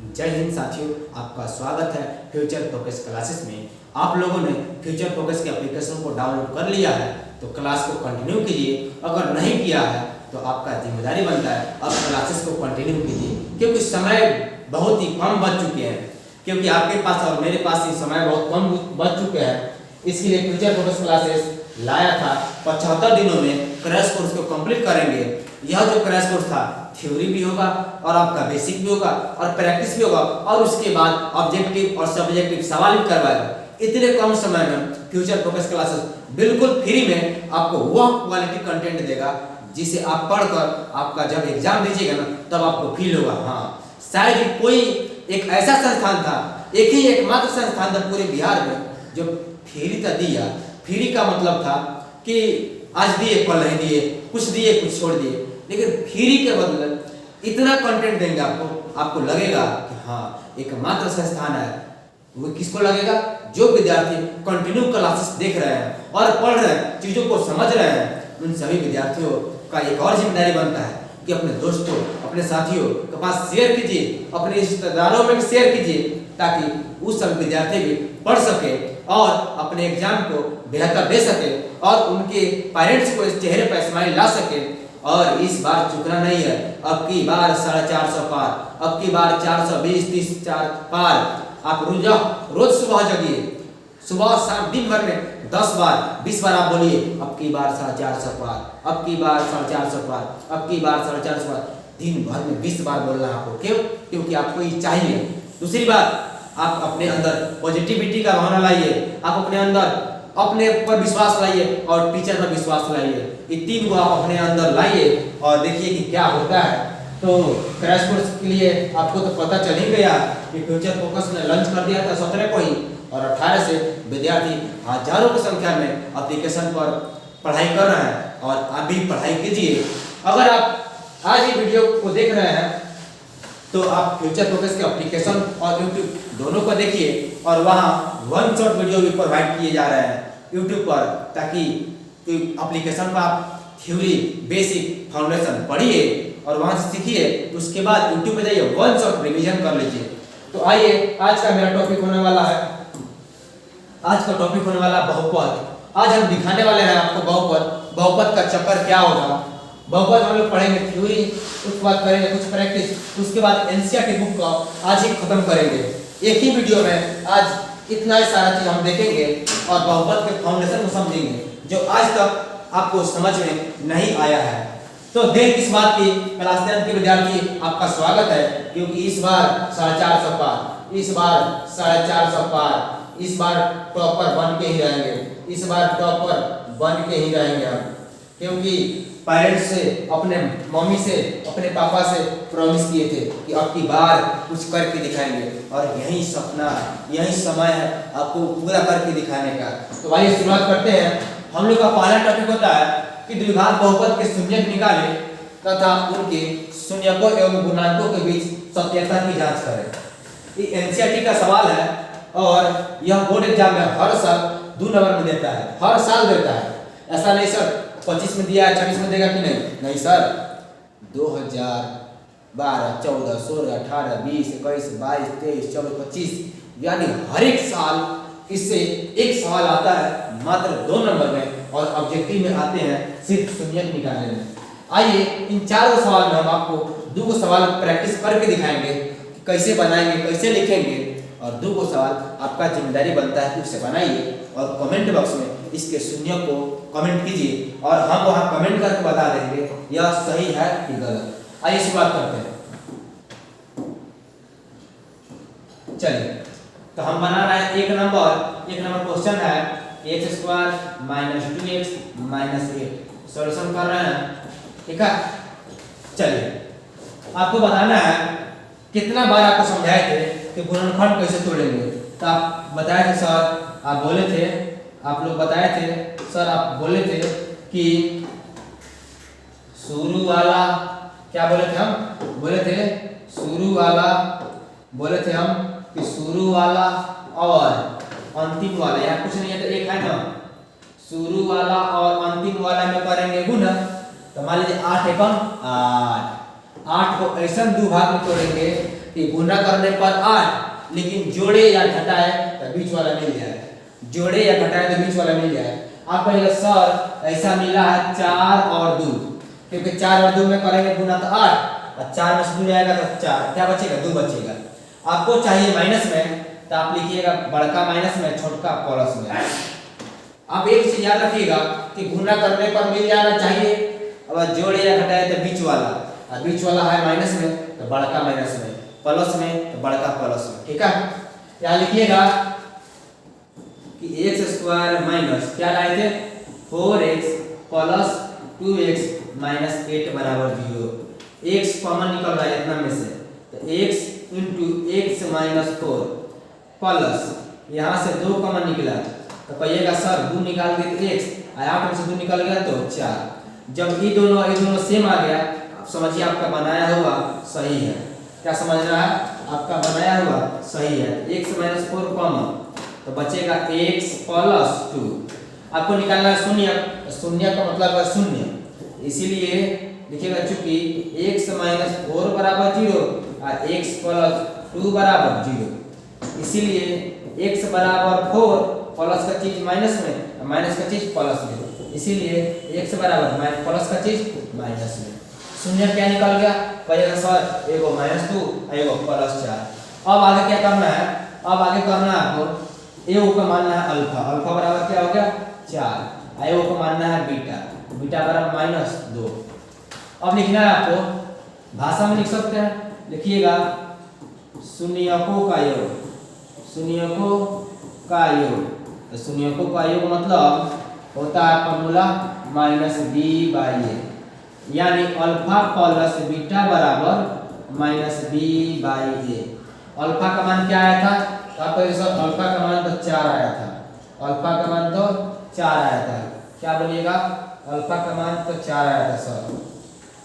जय हिंद साथियों, आपका स्वागत है फ्यूचर फोकस क्लासेस में। आप लोगों ने फ्यूचर फोकस के एप्लीकेशन को डाउनलोड कर लिया है तो क्लास को कंटिन्यू कीजिए। अगर नहीं किया है तो आपका जिम्मेदारी बनता है अब क्लासेस को कंटिन्यू कीजिए, क्योंकि समय बहुत ही कम बच चुके हैं। क्योंकि आपके पास और मेरे पास ही समय बहुत कम बच चुके हैं, इसलिए फ्यूचर फोकस क्लासेस लाया था। 75 दिनों में क्रैश कोर्स को कंप्लीट करेंगे। यह जो क्रैश कोर्स था थ्योरी भी होगा और आपका बेसिक भी होगा और प्रैक्टिस भी होगा, और उसके बाद ऑब्जेक्टिव और सब्जेक्टिव सवाल भी करवाएगा। इतने कम समय में फ्यूचर फोकस क्लासेस बिल्कुल फ्री में आपको वह क्वालिटी कंटेंट देगा जिसे आप पढ़कर आपका जब एग्जाम दीजिएगा ना तब आपको फील होगा, हाँ शायद कोई एक ऐसा संस्थान था, एक ही एकमात्र संस्थान था पूरे बिहार में जो फ्री था दिया। फ्री का मतलब था कि आज दिए कल नहीं दिए, कुछ दिए कुछ छोड़ दिए, लेकिन फ्री के बदले इतना कंटेंट देंगे आपको लगेगा कि हाँ एकमात्र संस्थान है। वो किसको लगेगा? जो विद्यार्थी कंटिन्यू क्लासेस देख रहे हैं और पढ़ रहे हैं, चीजों को समझ रहे हैं, उन सभी विद्यार्थियों का एक और जिम्मेदारी बनता है कि अपने दोस्तों अपने साथियों के पास शेयर कीजिए, अपने रिश्तेदारों में भी शेयर कीजिए, ताकि उस सब विद्यार्थी भी पढ़ सके और अपने एग्जाम को बेहतर दे सके और उनके पेरेंट्स को इस चेहरे पर स्माइल ला सके। और इस बार चुकना नहीं है, अब की बार 450 पार, अब की बार 420 30 4 पार। आप रोज सुबह जगिए, सुबह शाम दिन भर में 10 बार 20 बार आप बोलिए अब की बार 450 पार, अब की बार 450 पार, अब की बार 450 पार। दिन भर में 20 बार बोलना है आपको। क्यों? क्योंकि आपको ये चाहिए। दूसरी बात, आप अपने अंदर पॉजिटिविटी का भावना लाइए, आप अपने अंदर अपने पर विश्वास लाइए और टीचर पर विश्वास लाइए। ये तीन को आप अपने अंदर लाइए और देखिए कि क्या होता है। तो क्रैश कोर्स के लिए आपको तो पता चल ही गया कि फ्यूचर फोकस ने लॉन्च कर दिया था 17 को ही, और 18 से विद्यार्थी हजारों की संख्या में एप्लीकेशन पर पढ़ाई कर रहे हैं और आप भी पढ़ाई कीजिए। अगर आप आज ये वीडियो को देख रहे हैं तो आप फ्यूचर फोकस के एप्लीकेशन और यूट्यूब दोनों को देखिए, और वहाँ वन शॉट वीडियो भी प्रोवाइड किए जा रहे हैं यूट्यूब पर, ताकि एप्लीकेशन पर आप थ्योरी बेसिक फाउंडेशन पढ़िए और वहाँ से सीखिए। उसके बाद यूट्यूब पे जाइए, वन शॉट रिवीजन कर लीजिए। तो आइए, आज का मेरा टॉपिक होने वाला है, आज का टॉपिक होने वाला बहुपद। आज हम दिखाने वाले हैं आपको बहुपद का चक्कर क्या होगा। बहुपद हम लोग पढ़ेंगे थ्योरी, उसके बाद करेंगे कुछ प्रैक्टिस, उसके बाद एनसीईआरटी बुक को आज ही खत्म करेंगे। एक ही वीडियो में आज इतना ही सारा चीज हम देखेंगे और बहुपद के फाउंडेशन को समझेंगे जो आज तक आपको समझ में नहीं आया है। तो देर किस बात की, क्लास 10 के विद्यार्थी आपका स्वागत है, क्योंकि इस बार 450 पार, इस बार 450 पार, इस बार टॉपर बन के ही रहेंगे, इस बार टॉपर बन के ही रहेंगे हम, क्योंकि पेरेंट्स से, अपने मम्मी से, अपने पापा से प्रॉमिस किए थे कि अब की बार कुछ करके दिखाएंगे, और यही सपना, यही समय है आपको पूरा करके दिखाने का। तो आइए शुरुआत करते हैं। हम लोग का पहला टॉपिक होता है कि द्विघात बहुपद के शून्यक निकालें तथा उनके शून्यकों एवं गुणांकों के बीच सत्यता की जांच करें। ये एनसीईआरटी का सवाल है और यह बोर्ड एग्जाम में हर साल 2 नंबर में देता है, हर साल देता है। ऐसा नहीं सर 25 में दिया है 26 में देगा कि नहीं, नहीं सर, 2012 14 16 18 20 21 22 23 24 25 यानी हर एक साल इससे एक सवाल आता है मात्र 2 नंबर में, और ऑब्जेक्टिव में आते हैं सिर्फ शून्यक निकालने में। आइए इन 4 सवाल में हम आपको 2 सवाल प्रैक्टिस करके दिखाएंगे, कैसे बनाएंगे, कैसे लिखेंगे, और 2 सवाल आपका जिम्मेदारी बनता है कि उसे बनाइए और कमेंट बॉक्स में इसके शून्य को कमेंट कीजिए और हम वहाँ कमेंट करके बता देंगे यह सही है कि गलत। आइए शुरुआत करते हैं। चलिए, तो हम बना रहे हैं एक नंबर क्वेश्चन है x² - 2x - 8 सॉल्यूशन कर रहे हैं, ठीक है। चलिए, आपको बताना है कितना बार आपको समझाए थे कि गुणनखंड कैसे तोड़ेंगे। तो आप बताए थे सर, आप बोले थे, आप लोग बताए थे सर, आप बोले थे कि शुरू वाला, क्या बोले थे हम, बोले थे शुरू वाला, बोले थे हम कि शुरू वाला और अंतिम वाला, यहाँ कुछ नहीं है तो एक है ना, शुरू वाला और अंतिम वाला में करेंगे गुण। तो मान लीजिए 8 एकम 8 को ऐसा 2 भाग में तोड़ेंगे कि गुणा करने पर 8 लेकिन जोड़े या घटाए तो बीच वाला मिल जाए, जोड़े या घटाए तो बीच वाला मिल जाए। आप कहेंगे सर ऐसा मिला है 4 और 2, क्योंकि 4 और 2 में करेंगे गुना तो 8 और 4 में से 2 जाएगा तो 4, क्या बचेगा 2 बचेगा। आपको चाहिए माइनस में तो आप लिखिएगा बड़का माइनस में छोटका प्लस में। आप एक चीज याद रखिएगा कि गुणा करने पर मिल जाना चाहिए, अब जोड़े या घटाए तो बीच वाला, और बीच वाला है माइनस में तो बड़का माइनस में, प्लस में तो बड़का प्लस में। ठीक है, यहाँ लिखिएगा कि एक्स स्क्वायर माइनस क्या लाए थे 4x प्लस 2x माइनस 8 बराबर 0। x कॉमन निकल रहा है इतना में से, तो x into x minus 4 plus यहाँ से 2 कॉमन निकला तो कहिएगा सर 2 निकाल दिए तो x, 8 में से 2 निकल गया तो 4। जब ये दोनों सेम आ गया, आप समझिए आपका बनाया हुआ सही है। क्या समझ रहा है, आपका बनाया हुआ सही है। x माइनस 4 कॉमन तो बचेगा x प्लस 2। आपको निकालना है शून्य, शून्य का मतलब है शून्य, इसीलिए लिखिएगा चूंकि x माइनस 4 बराबर 0 और x प्लस 2 बराबर 0, इसीलिए x बराबर 4 प्लस का चीज माइनस में, माइनस का चीज प्लस में, इसीलिए x बराबर प्लस का चीज माइनस में। शून्य क्या निकल गया, कहिएगा सर एगो माइनस 2 एगो प्लस 4। अब आगे क्या करना है, अब आगे करना है आपको एगो का मानना है अल्फा, अल्फा बराबर क्या हो गया 4, एगो का मानना है बीटा, बीटा बराबर माइनस 2। अब लिखना है आपको, भाषा में लिख सकते हैं, लिखिएगा शून्यकों का योग, शून्यकों का योग। तो शून्यकों का योग मतलब होता है formula minus B by A, यानी अल्फा प्लस बीटा बराबर minus B by A. Alpha का मान क्या आया था, तो आपको सर अल्फा का मान तो 4 आया था, अल्फा का मान तो 4 आया था, क्या बोलिएगा अल्फा का मान तो 4 आया था सर,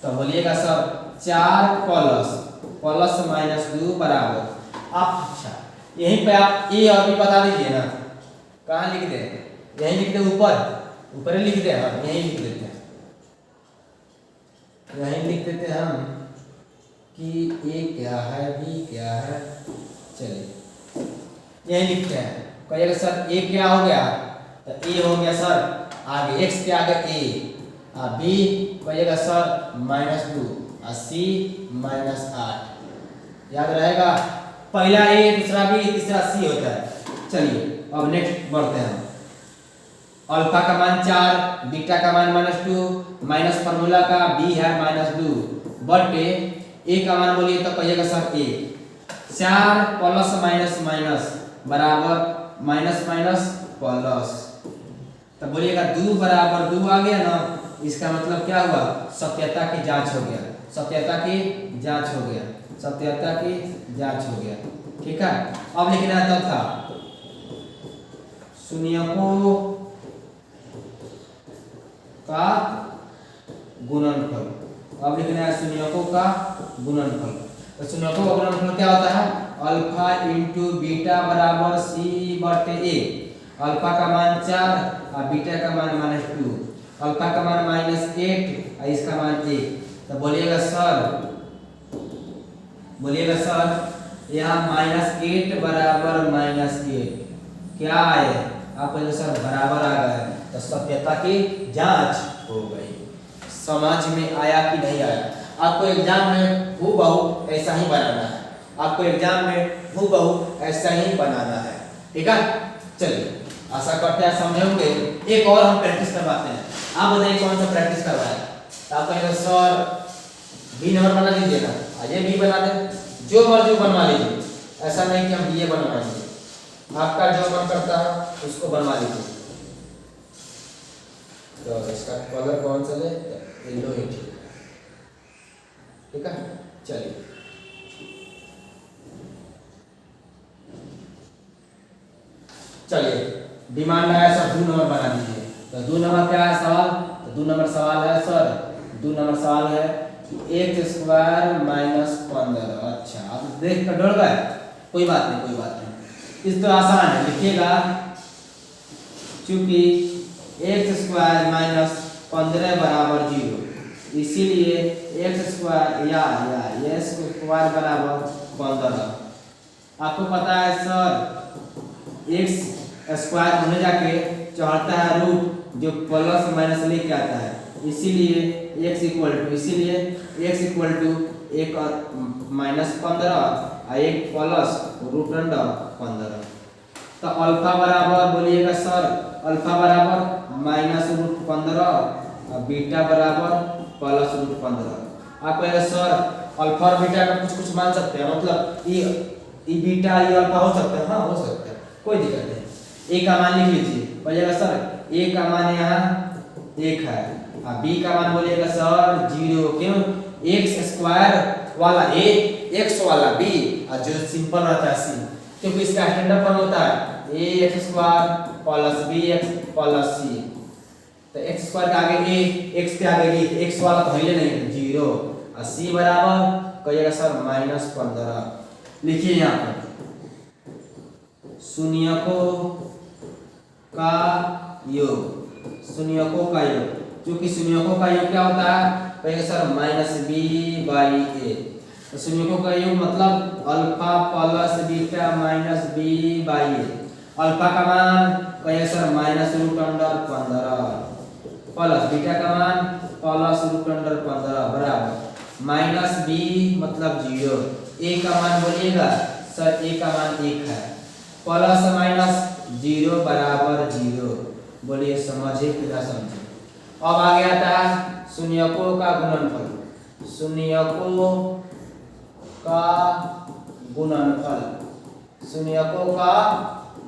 तो बोलिएगा सर 4 प्लस माइनस 2 बराबर। आप अच्छा यहीं पे आप ए और बी बता दीजिए ना, कहाँ लिख दे, यहीं लिख दे, ऊपर ही लिख दे, हम यहीं लिख देते हैं, यहीं लिख देते हैं हम कि ए क्या है बी क्या है। चलिए यहीं लिखते हैं, कहिएगा सर ए क्या हो गया, तो ए हो गया सर आगे x के आगे a, और b कहिएगा सर माइनस 2 और c माइनस 8। याद रहेगा, पहला a दूसरा b तीसरा c होता है। चलिए अब नेक्स्ट बढ़ते हैं, अल्फा का मान 4, बीटा का मान माइनस 2, माइनस फॉर्मूला का b है माइनस 2 बटे a का मान बोलिए तो कहिएगा sir a, 4 plus minus minus बराबर माइनस माइनस प्लस, तो बोलिएगा 2 बराबर 2 आ गया ना, इसका मतलब क्या हुआ सत्यता की जांच हो गया, सत्यता की जांच हो गया, सत्यता की जांच हो गया। ठीक है, अब लिखना है तथा शून्यकों का गुणनफल। अब लिखना है शून्यकों का गुणनफल। तो शून्यकों का गुणनफल क्या होता है, अल्फा इंटू बीटा बराबर सी बटे ए। अल्फा का मान 4 और बीटा का मान माइनस 2, अल्फा का मान माइनस 8 और इसका मान 1। तो बोलिएगा सर यहाँ माइनस 8 बराबर माइनस 8 क्या आए, आप कहेंगे सर बराबर आ गए, तो सत्यता की जांच हो गई। समझ में आया कि नहीं आया, आपको एग्जाम में हूबहू ऐसा ही बनाना है, आपको एग्जाम में हूबहू ऐसा ही बनाना है। ठीक है, चलिए आशा करते हैं समझोगे। एक और हम प्रैक्टिस करवाते हैं, आप बताइए कौन सा प्रैक्टिस करवाएं। तो आप कहेंगे सर बी नंबर बना लीजिए ना, आइए बी बना दें, जो मर्जी बनवा लीजिए, ऐसा नहीं कि हम बी बनवाएंगे, आपका जो मन करता है उसको बनवा लीजिए। तो इसका कलर कौन सा ले, येलो ही ठीक है। चलिए डिमांड आया सर 2 नंबर बना दीजिए। तो 2 नंबर क्या है सवाल, तो 2 नंबर सवाल है सर, 2 नंबर सवाल है कि एक्स स्क्वायर माइनस 15। अच्छा आप देख कर डर गए, कोई बात नहीं, इस तो आसान है, लिखिएगा चूंकि एक्स स्क्वायर माइनस 15 बराबर 0, इसीलिए एक्स स्क्वायर या एक्स स्क्वायर बराबर 15। आपको पता है सर एक्स स्क्वायर होने जाके चढ़ता है रूट जो प्लस माइनस लेके आता है, इसीलिए x इक्वल टू एक और -15 और एक प्लस रूट अंडर 15। तो अल्फा बराबर बोलिएगा सर, अल्फा बराबर -√15 और बीटा बराबर +√15। आप कहेंगे सर अल्फा और बीटा का कुछ मान सकते हैं, मतलब ये बीटा ये अल्फा हो सकता है? हाँ हो सकता है, कोई दिक्कत नहीं। ए का मान लिख लीजिए, बोलिएगा सर ए का मान यहाँ 1 है और बी का मान बोलिएगा सर 0। क्यों? एक्स स्क्वायर वाला ए, एक्स वाला बी और जो सिंपल रहता है सी, क्योंकि इसका स्टैंडर्ड फॉर्म होता है A X square plus B X plus C. तो एक्स स्क्वायर के आगे ए, एक्स के आगे बी, एक्स वाला तो है नहीं 0 और सी बराबर कहिएगा सर -15। लिखिए यहाँ पर शून्यकों का योग, शून्यकों का योग, क्योंकि शून्यकों का योग क्या होता है? कहिएगा सर -b/a। तो शून्यकों का योग मतलब alpha plus beta minus b/a। Alpha का मान कहिएगा सर -√15 प्लस बीटा का मान +√15 बराबर -b मतलब 0। ए का मान बोलिएगा सर, ए का मान 1 है, प्लस माइनस 0 बराबर 0। बोलिए समझे कि ना समझे? अब आगे आता है शून्यकों का गुणनफल, शून्यकों का गुणनफल, शून्यकों का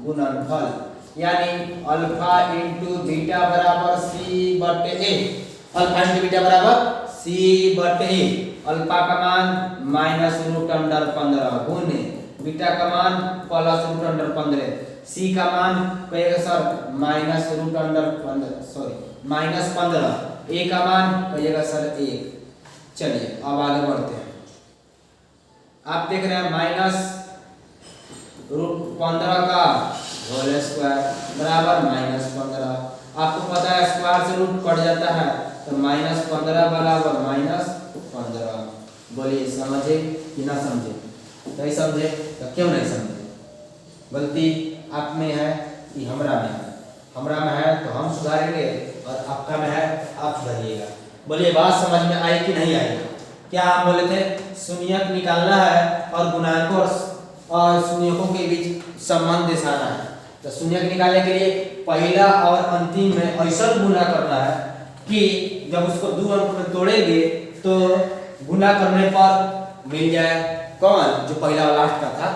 गुणनफल यानी अल्फा इंटू बीटा बराबर c/a। अल्फा इंटू बीटा बराबर c/a। अल्फा का मान -√15 गुने बीटा का मान +√15, सी का मान कहेगा सर -15, ए का मान कहिएगा सर 1। चलिए अब आगे बढ़ते हैं। आप देख रहे हैं -√15 का होल स्क्वायर बराबर -15। आपको पता है स्क्वायर से रूट कट जाता है, तो -15 बराबर -15। बोलिए समझे कि ना समझे? नहीं समझे तो क्यों नहीं समझे? गलती आप में है कि हमरा में है? हमरा में है तो हम सुधारेंगे और आपका में है आप सुधारिएगा। बोलिए बात समझ में आई कि नहीं आई? क्या हम बोले थे? शून्यक निकालना है और गुणांकों और शून्यकों के बीच संबंध दिखाना है। तो शून्यक निकालने के लिए पहला और अंतिम में ऐसा गुणा करना है कि जब उसको 2 अंक में तोड़ेंगे तो गुणा करने पर मिल जाए कौन? जो पहला और लास्ट का था,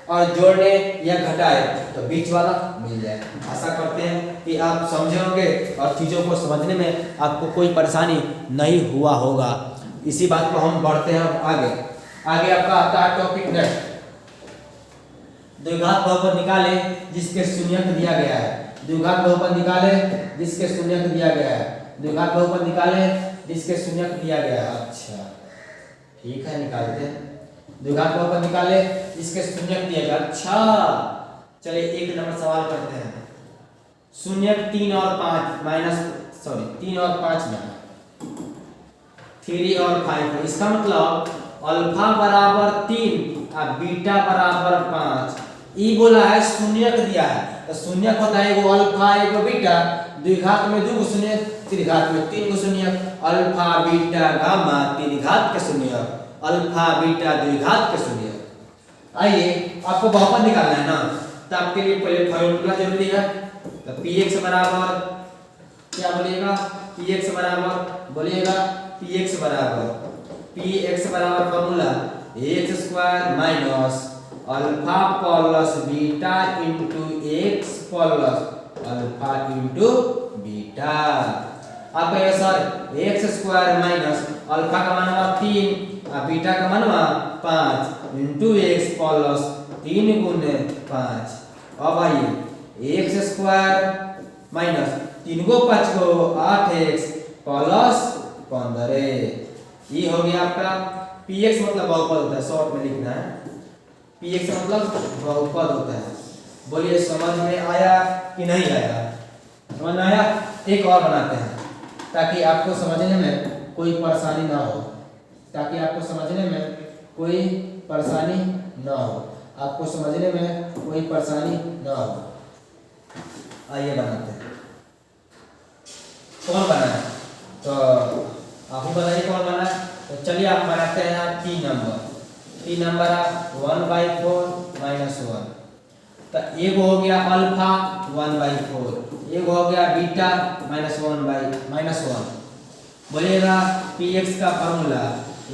और जोड़ने या घटाए तो बीच वाला मिल जाए। आशा करते हैं कि आप समझे होंगे और चीज़ों को समझने में आपको कोई परेशानी नहीं हुआ होगा। इसी बात को हम बढ़ते हैं अब आगे। आगे आपका आता है टॉपिक नेक्स्ट, द्विघात बहुपद निकाले जिसके शून्यक दिया गया है। द्विघात बहुपद निकाले जिसके शून्यक दिया गया है। द्विघात बहुपद निकाले जिसके शून्यक दिया गया है। अच्छा ठीक है, निकालते हैं। द्विघात बहुपद निकाले जिसके शून्यक दिया गया। अच्छा चलिए 1 नंबर सवाल करते हैं। शून्यक 3 और 5 3 और 5 में 3 और 5, इसका मतलब अल्फा बराबर 3 और बीटा बराबर 5। ई बोला है शून्यक दिया है, तो शून्यक होता है एगो अल्फा एगो बीटा, द्विघात में 2 शून्यक, त्रिघात में 3 शून्यक। अल्फा बीटा गामा त्रिघात के शून्यक, अल्फा बीटा द्विघात के शून्यक। आइए आपको बहुपद निकालना है ना, तो आपके लिए पहले फॉर्मूला जरूरी है। तो px बराबर क्या बोलिएगा? px बराबर बोलिएगा px बराबर formula x² minus alpha plus beta into x plus alpha into beta. आप कहेंगे सर x² माइनस अल्फा का मान हुआ 3 और बीटा का मान हुआ 5 इंटू एक्स प्लस 3 गुने 5। अब आइए x² माइनस 3 को 5 को 8x प्लस 15। ये हो गया आपका px मतलब बहुपद होता है, शॉर्ट में लिखना है। px मतलब बहुपद होता है। बोलिए समझ में आया कि नहीं आया? समझ में आया? एक और बनाते हैं ताकि आपको समझने में कोई परेशानी ना हो, ताकि आपको समझने में कोई परेशानी ना हो, आपको समझने में कोई परेशानी ना हो। आइए बनाते हैं। कौन बना है? तो आप ही बताइए कौन बना है। तो चलिए आप बनाते हैं यहाँ टी नंबर। टी नंबर है 1/4 -1। तो एक हो गया अल्फा 1/4, एक हो गया बीटा -1/-1। बोलिएगा पी एक्स का formula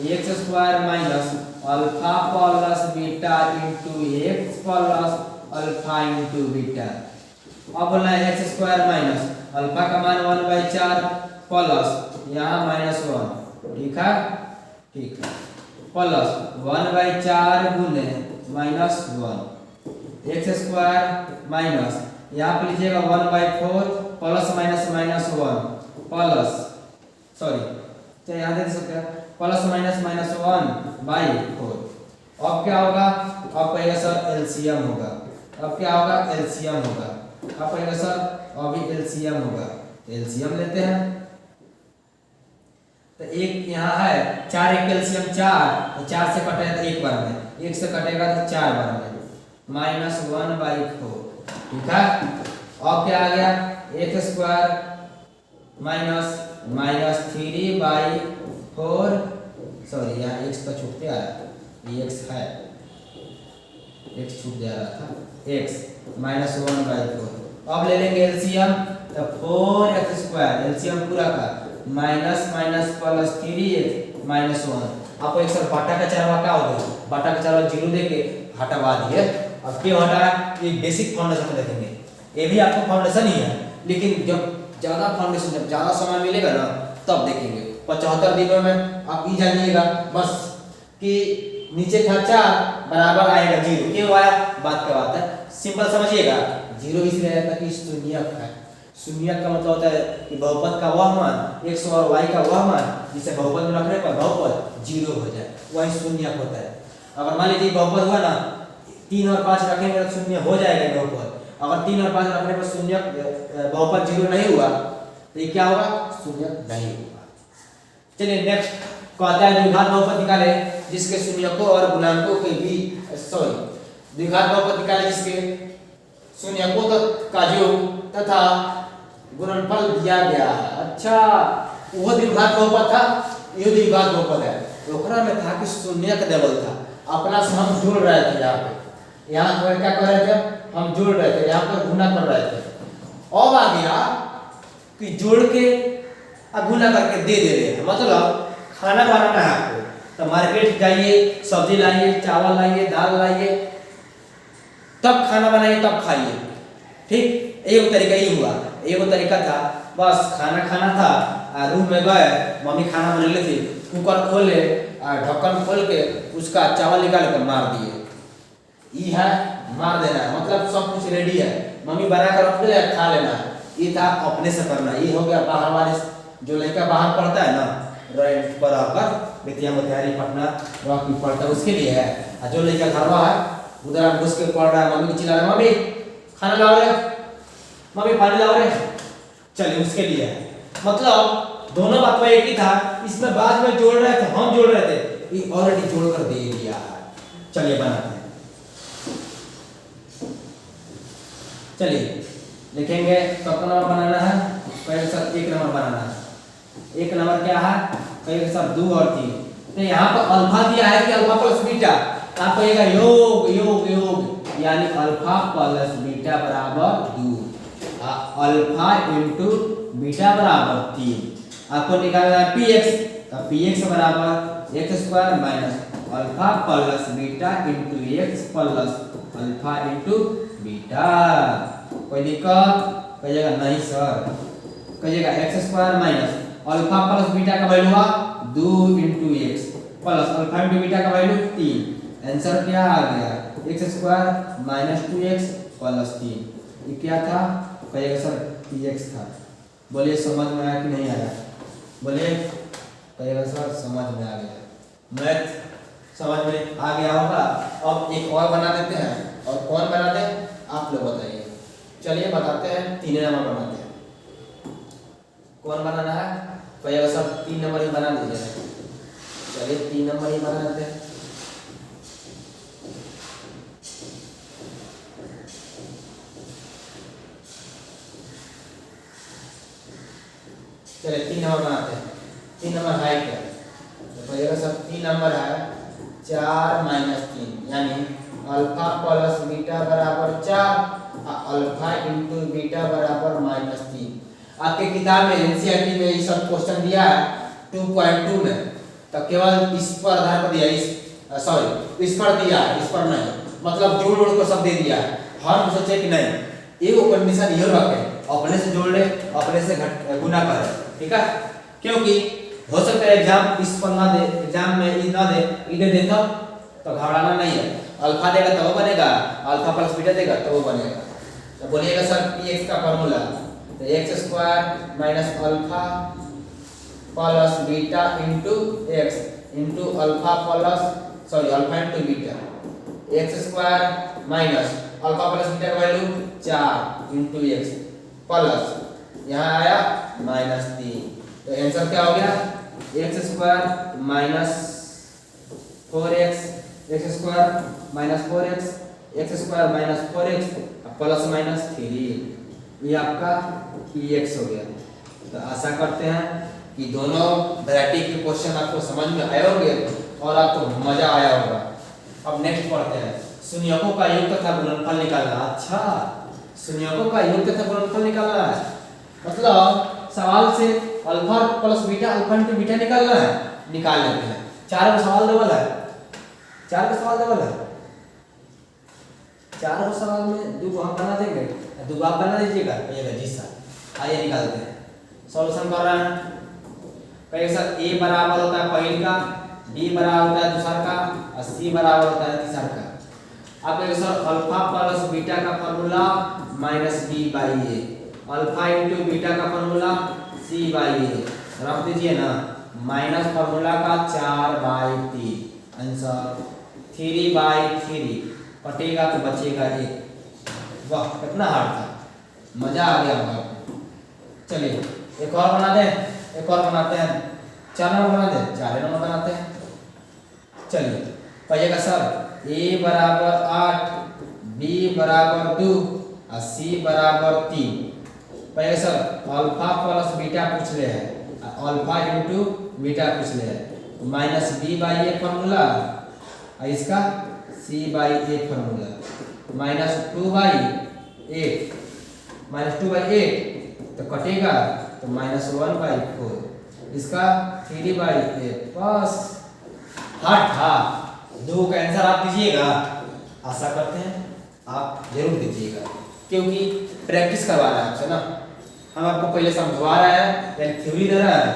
x² minus alpha plus beta into x plus alpha into beta. अब बोलना है x² माइनस अल्फा का मान 1/4 प्लस यहाँ -1, ठीक है, ठीक है, प्लस 1/4 गुने -1 x² माइनस यहाँ पे लीजिएगा 1/4 प्लस -1 प्लस, सॉरी तो यहाँ दे सकते हैं प्लस -1/4। अब क्या होगा? अब कहेगा सर एलसीएम होगा। अब क्या होगा? एलसीएम होगा। अब कहेगा सर अभी एलसीएम होगा, एलसीएम लेते हैं। तो एक यहाँ है 4, एक एलसीएम 4, तो 4 से कटेगा तो 1 बार में, 1 से कटेगा तो 4 बार में, -1/4, ठीक है। अब क्या आ गया? x² माइनस -3/4, सॉरी यहाँ x तो छूटते आ रहा है, ये x है, x छूट जा रहा था, x -1/4। अब ले लेंगे एलसीएम, तो 4x², एलसीएम पूरा का माइनस प्लस 3x -1। आपको एक सर बाटा का चरवा क्या होगा? बाटा का चरवा 0 देके हटवा दिए। अब क्यों हटा? ये बेसिक फाउंडेशन देखेंगे, ये भी आपको फाउंडेशन ही है, लेकिन जब ज़्यादा फाउंडेशन, जब ज़्यादा समय मिलेगा ना तब देखेंगे। 75 दिनों में आप ये जानिएगा बस कि नीचे था 4 बराबर आएगा 0। क्यों आया? बात क्या बात है, सिंपल समझिएगा। 0 इसलिए आया ताकि शून्यक है। शून्यक का मतलब होता है कि बहुपद का वह मान x और y का वह मान जिसे बहुपद में रखने पर बहुपद 0 हो जाए, वही शून्यक होता है। अगर मान लीजिए बहुपद हुआ ना 3 और 5 रखेंगे तो शून्य हो जाएगा बहुपद। अगर 3 और 5 रखने पर शून्य बहुपद 0 नहीं हुआ तो ये क्या होगा? शून्य नहीं होगा। चलिए नेक्स्ट कहता है द्विघात बहुपद निकाले जिसके शून्यकों और गुणांकों के बीच, सॉरी, द्विघात बहुपद निकाले जिसके शून्यकों का योग तथा गुणनफल दिया गया है। अच्छा, वो द्विघात बहुपद था, ये द्विघात बहुपद है। तो ओकरा में था कि शून्यक डबल था, अपना से हम जोड़ रहे थे, यहाँ पर क्या कर रहे थे? हम जोड़ रहे थे, यहाँ पर गुना कर रहे थे। अब आ गया कि जोड़ के अब गुना करके दे रहे हैं, मतलब खाना बनाना है आपको, तो मार्केट जाइए, सब्जी लाइए, चावल लाइए, दाल लाइए, तब खाना बनाइए, तब खाइए, ठीक। एक तरीका ही हुआ, एक तरीका था बस खाना खाना था, रूम में गए, मम्मी खाना बना ली थी, कुकर खोले, ढक्कन खोल के उसका चावल निकाल कर मार दिए। ये है मार देना, मतलब सब कुछ रेडी है, मम्मी बना कर रख दे, खा लेना। ये था अपने से करना। ये हो गया बाहर वाले, जो लड़का बाहर पढ़ता है ना, रेंट पर आकर बेतिया मोतिहारी पटना रह की पढ़ता है, उसके लिए है। और जो लड़का घरवा है उधर घुस के पढ़ रहा है, मम्मी को चिल्ला रहा है, मम्मी खाना लाओ रे, मम्मी पानी लाओ रे, चलिए उसके लिए है। मतलब दोनों बात एक ही था, इसमें बाद में जोड़ रहे थे, हम जोड़ रहे थे, ये ऑलरेडी जोड़ कर दे दिया है। चलिए बनाते हैं, चलिए लिखेंगे कब नंबर बनाना है? पहले सब 1 नंबर बनाना है। 1 नंबर क्या है? कहेगा सब 2 और 3। तो यहाँ पर अल्फा दिया है कि अल्फा प्लस बीटा, आप कहेगा योग योग योग, यानी अल्फा प्लस बीटा बराबर 2, अल्फा इंटू बीटा बराबर 3। आपको निकालना है px, तो px बराबर x² minus alpha plus beta into x plus alpha into beta. कोई दिक्कत? कहिएगा नहीं सर। कहिएगा x² minus alpha plus beta का वैल्यू हुआ 2 into x plus alpha into beta का वैल्यू 3। आंसर क्या आ गया? x² minus 2x plus 3। ये क्या था? कहिएगा सर px था। बोलिए समझ में आया कि नहीं आया? बोलिए, कहिएगा सर समझ में आ गया, मैथ समझ में आ गया होगा। अब एक और बना देते हैं, और कौन बना दे आप लोग बताइए। चलिए बताते हैं, 3 नंबर बनाते हैं। कौन बनाना है? कहिएगा सर 3 नंबर ही बना दीजिए। चलिए 3 नंबर ही बना देते हैं। चलिए 3 नंबर बनाते हैं। 3 नंबर है क्या? तो ये सब 3 नंबर है 4 माइनस 3 यानी अल्फा प्लस बीटा बराबर 4 अल्फा इंटू बीटा बराबर माइनस 3। आपके किताब में एनसीईआरटी में ये सब क्वेश्चन दिया है 2.2 में, तो केवल इस पर आधार पर दिया, इस पर दिया है, इस पर नहीं, मतलब जोड़ जोड़ को सब दे दिया है। हम सोचे कि नहीं एगो कंडीशन ये रखे अपने से जोड़ ले अपने से गुना करे, ठीक है, क्योंकि हो सकता है एग्जाम इस पर ना दे, एग्जाम में ये ना दे, इधर देता तो घबराना नहीं है। अल्फा देगा तो वो बनेगा, अल्फा प्लस बीटा देगा तो वो बनेगा। तो बोलिएगा सर px का फार्मूला तो x square minus alpha plus beta into x into alpha plus alpha into beta x square minus alpha plus beta का वैल्यू 4 इंटू एक्स प्लस यहाँ आया माइनस 3। तो आंसर क्या हो गया? X square minus 4x x square minus 4x x square minus 4x plus minus 3, ये आपका px हो गया। तो आशा करते हैं कि दोनों वैरायटी के क्वेश्चन आपको समझ में आए होंगे और आपको मजा आया होगा। अब नेक्स्ट पढ़ते हैं शून्यकों का योग तथा गुणनफल निकालना। अच्छा, शून्यकों का योग तथा गुणनफल निकालना है, मतलब सवाल से alpha plus beta alpha into beta निकालना है, निकाल लेते हैं। 4 का सवाल डबल है, 4 का सवाल डबल है, 4 सवाल में 2 हम बना देंगे, 2 आप बना दीजिएगा, कहिएगा जी सर। आइए निकालते हैं, सॉल्यूशन कर रहे हैं। कहिए सर a बराबर होता है पहले का, b बराबर होता है दूसरा का और c बराबर होता है तीसरा का। अब कहिए सर अल्फा प्लस बीटा का formula minus b by a, alpha into beta का फार्मूला c बाई a, रख दीजिए ना, माइनस फार्मूला का 4 बाई 3, आंसर 3 बाई 3, कटेगा तो बचेगा 1। वाह कितना हार्ड था, मजा आ गया होगा। चलिए एक और बना दें, एक और बनाते हैं, 4 नंबर बना दें, 4 नंबर बनाते हैं। चलिए कहिएगा सर a बराबर 8 b बराबर 2 और c बराबर 3। कहिएगा सर अल्फा प्लस बीटा पूछ ले है, अल्फा इंटू बीटा पूछ ले है, minus b by A formula और इसका c by A formula, minus 2 by 8, minus 2 by 8 तो कटेगा तो माइनस 1 बाई 4, इसका 3 बाई 8। बस हार्ड था, 2 का आंसर आप दीजिएगा, आशा करते हैं आप जरूर दीजिएगा, क्योंकि प्रैक्टिस करवा रहा है आपसे ना। हम आपको पहले समझवा रहे हैं, यानी थ्योरी दे रहा है,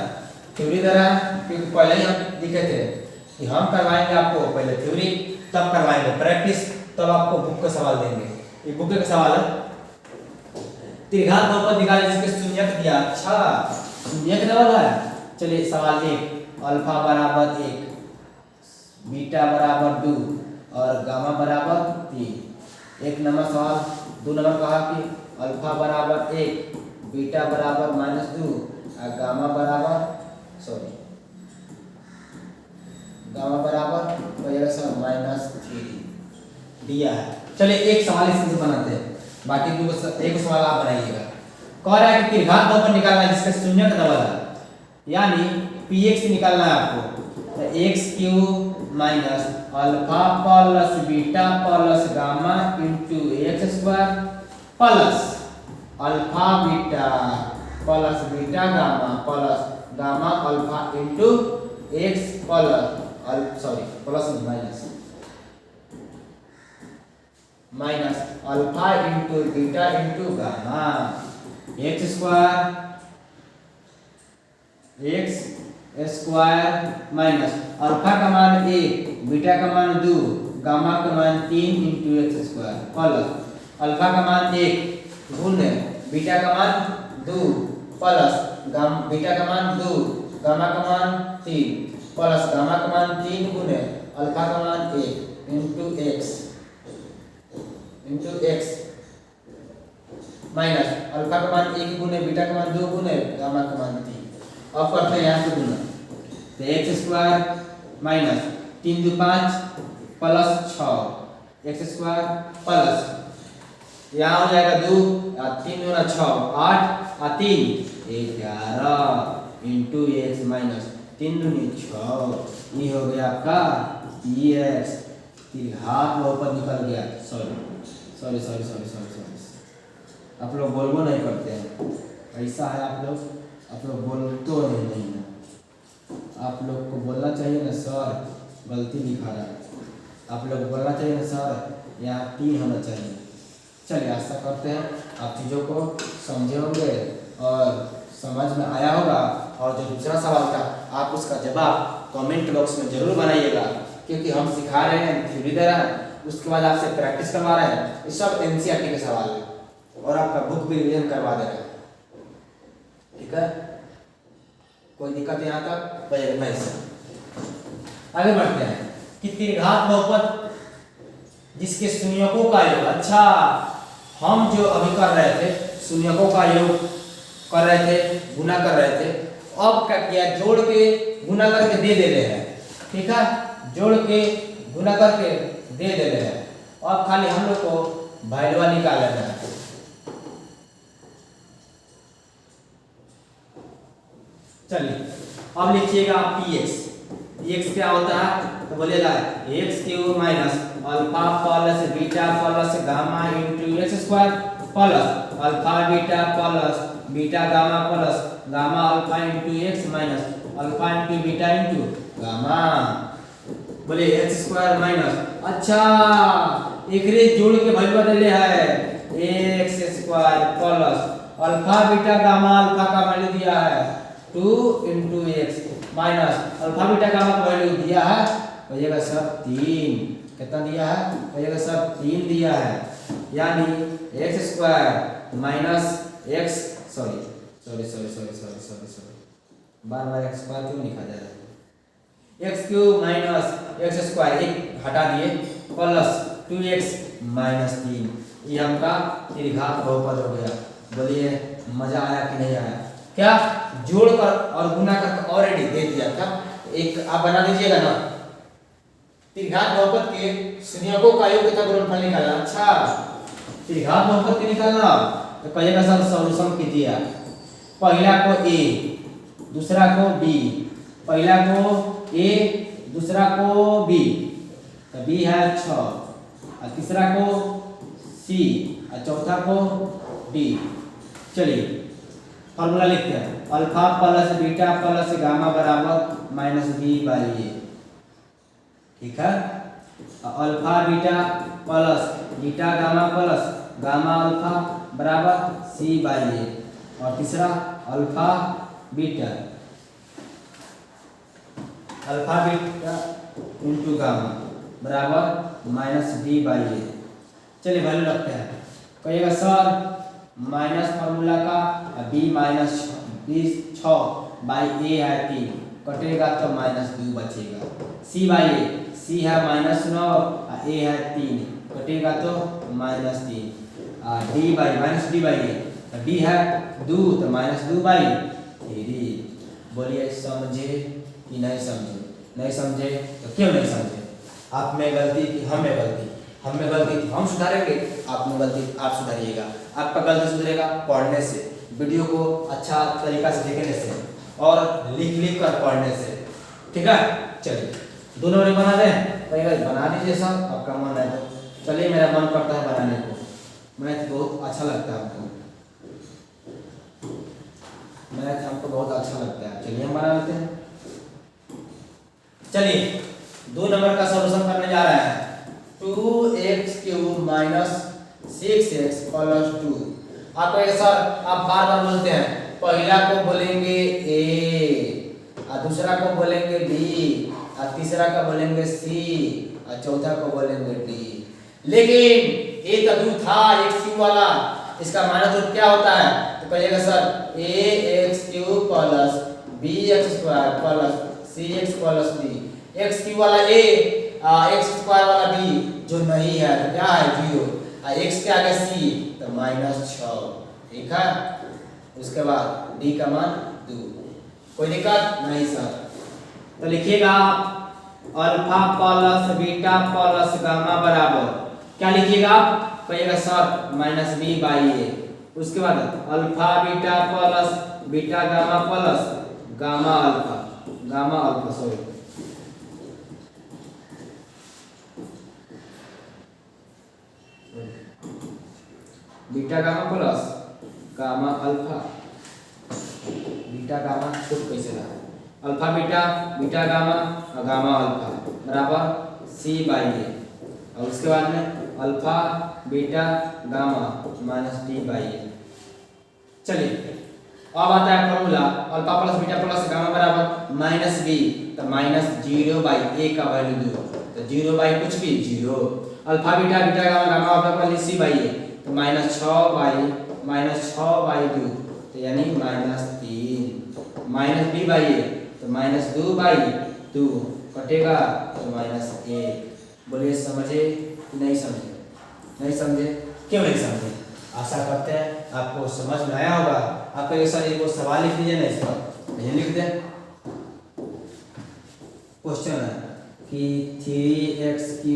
थ्योरी दे रहा है, क्योंकि पहले ही हम लिखे थे कि हम करवाएंगे आपको पहले थ्योरी, तब करवाएंगे प्रैक्टिस, तब आपको बुक का सवाल देंगे। ये बुक का सवाल है, त्रिघात बहुपद निकाले जिसके शून्यक दिया। अच्छा शून्यक डबल है। चलिए सवाल 1, अल्फा बराबर 1 बीटा बराबर 2 और गामा बराबर 3। 1 नंबर सवाल। 2 नंबर कहा कि अल्फा बराबर 1 बीटा बराबर -2 और गामा बराबर गामा बराबर -3 दिया है। चलिए एक सवाल इससे बनाते हैं, बाकी एक सवाल आप बनाइएगा। कह रहा है कि त्रिघात बहुपद निकालना है जिसका शून्यक डबल है, यानी px निकालना है आपको। तो x³ minus alpha plus beta plus gamma into x square plus alpha beta plus beta gamma plus gamma alpha into x plus minus alpha into beta into gamma x square minus alpha का मान 1 beta का मान 2 gamma का मान 3 into x square plus alpha का मान 1 गुणे beta का मान 2 प्लस बीटा का मान 2 गामा का मान 3 प्लस गामा का मान 3 गुणे अल्फा का मान 1 इंटू एक्स माइनस अल्फा का मान 1 गुणे बीटा का मान 2 गुणे गामा का मान 3। अब करते हैं यहाँ से गुना, तो X square minus 3 2 5 plus 6 x square plus यहाँ हो जाएगा 2 और 3 गुना 6 8 और 3 11 इंटू एक्स माइनस 3 दूनी 6, ये हो गया आपका एक्स। हाथ में ऊपर निकल गया, sorry sorry sorry sorry sorry sorry, आप लोग बोलबो नहीं करते हैं, ऐसा है आप लोग बोल तो नहीं है, आप लोग को बोलना चाहिए ना सर गलती लिखा रहा है, आप लोग बोलना चाहिए ना सर यहाँ 3 होना चाहिए। चलिए आशा करते हैं आप चीज़ों को समझे होंगे और समझ में आया होगा। और जो दूसरा सवाल था आप उसका जवाब कमेंट बॉक्स में जरूर बनाइएगा, क्योंकि हम सिखा रहे हैं, थ्योरी दे रहे हैं, उसके बाद आपसे प्रैक्टिस करवा रहे हैं। ये सब एनसीईआरटी के सवाल है और आपका बुक भी रिवीजन करवा दे रहे हैं, ठीक है। कोई दिक्कत यहाँ तक नहीं सर। आगे बढ़ते हैं कि त्रिघात बहुपद जिसके शून्यकों का योग, अच्छा हम जो अभी कर रहे थे शून्यकों का योग कर रहे थे, गुना कर रहे थे, अब क्या किया, जोड़ के गुना करके दे रहे हैं, ठीक है, जोड़ के गुना करके दे रहे हैं। अब खाली हम लोग को वैल्यू निकालना है। चलिए अब लिखिएगा px क्या होता है, तो बोलिएगा x³ minus alpha plus beta plus gamma into x square plus alpha beta plus beta gamma plus gamma alpha into x minus alpha into beta into gamma. बोले एक्स स्क्वायर माइनस, अच्छा एकरे जोड़ के वैल्यू ले है x square plus alpha beta gamma, alpha का value दिया है 2 into x minus alpha beta gamma का वैल्यू दिया है, कहिएगा सब 3, कितना दिया है, कहिएगा सब 3 दिया है, यानी X square minus X sorry sorry sorry sorry sorry sorry sorry बार बार एक्स स्क्वायर क्यों लिखा जा रहा है, x³ माइनस एक्स स्क्वायर एक हटा दिए प्लस 2x माइनस 3, ये हमका त्रिघात बहुपद हो गया। बोलिए मजा आया कि नहीं आया, क्या जोड़कर और गुना करके ऑलरेडी दे दिया था, एक आप बना दीजिएगा ना, त्रिघात बहुपद के शून्यकों का योग कितना गुणनफल निकालना। अच्छा त्रिघात बहुपद के निकालना तो कहिएगा सर सॉल्यूशन कीजिए, पहला को a दूसरा को b, पहला को a दूसरा को b, तो b है 6 और तीसरा को c और चौथा को d। चलिए फॉर्मूला लिखते हैं, alpha plus beta plus gamma बराबर माइनस b बाई ए, ठीक है, alpha beta plus beta gamma plus gamma alpha बराबर c बाई ए, और तीसरा अल्फा बीटा इंटू गामा बराबर माइनस b बाई ए। चलिए वैल्यू रखते हैं, कहिएगा सर माइनस फार्मूला का b माइनस 6 बाई ए है 3, कटेगा तो माइनस 2 बचेगा, c बाई ए, c है माइनस 9 और a है 3, कटेगा तो minus 3, d by minus d by A, d है 2 तो माइनस 2 बाई 3। बोलिए समझे कि नहीं समझे, नहीं समझे तो क्यों नहीं समझे, आप में गलती कि हम में गलती, हम में गलती थी हम सुधारेंगे, आप में गलती आप सुधारिएगा। आपका गलती सुधरेगा पढ़ने से, वीडियो को अच्छा तरीका से देखने से और लिख कर पढ़ने से, ठीक है। चलिए दोनों ने बना दें, कहिएगा बना दीजिए सब, आपका मन है तो। चलिए मेरा मन करता है बनाने को, मैथ बहुत अच्छा लगता है हमको, मैथ हमको बहुत अच्छा लगता है। चलिए हम बना लेते हैं। चलिए 2 नंबर का सॉल्यूशन करने जा रहे हैं, 2x³ माइनस 6x प्लस 2। आप कहेंगे सर आप बार बार बोलते हैं, पहला को बोलेंगे a और दूसरा को बोलेंगे b और तीसरा को बोलेंगे c और चौथा को बोलेंगे d, लेकिन a तो दूर था x³ वाला, इसका माइनस रूट क्या होता है, तो कहिएगा sir ax³ plus bx² plus cx plus d, x³ वाला a x² वाला b जो नहीं है तो क्या है 0, x के आगे c तो माइनस 6, ठीक है। उसके बाद d का मान 2, कोई दिक्कत नहीं सर। तो लिखिएगा alpha plus beta plus gamma बराबर क्या लिखिएगा आप, कहिएगा sir minus b by A. उसके बाद alpha beta plus beta gamma plus gamma alpha, sorry, beta gamma plus gamma alpha, beta gamma खुद कैसे रहा, अल्फा बीटा, बीटा गामा और गामा अल्फा बराबर सी बाई ए, और उसके बाद में alpha beta gamma minus D by A. चलिए अब आता है formula alpha plus beta plus gamma बराबर माइनस बी, तो माइनस 0 बाई ए का वैल्यू दो, तो 0 बाई कुछ भी 0, alpha beta beta gamma gamma alpha C by A, तो माइनस 6 बाई 2, तो यानी minus 3, minus B by A, तो माइनस 2 बाई 2 कटेगा तो माइनस 1। बोलिए समझे कि नहीं समझे? नहीं समझे? क्यों नहीं समझे? आशा करते हैं आपको समझ में आया होगा। आप कहिए सर ये वो सवाल लिख दीजिए ना, इसका नहीं लिख दे। क्वेश्चन है कि 3x³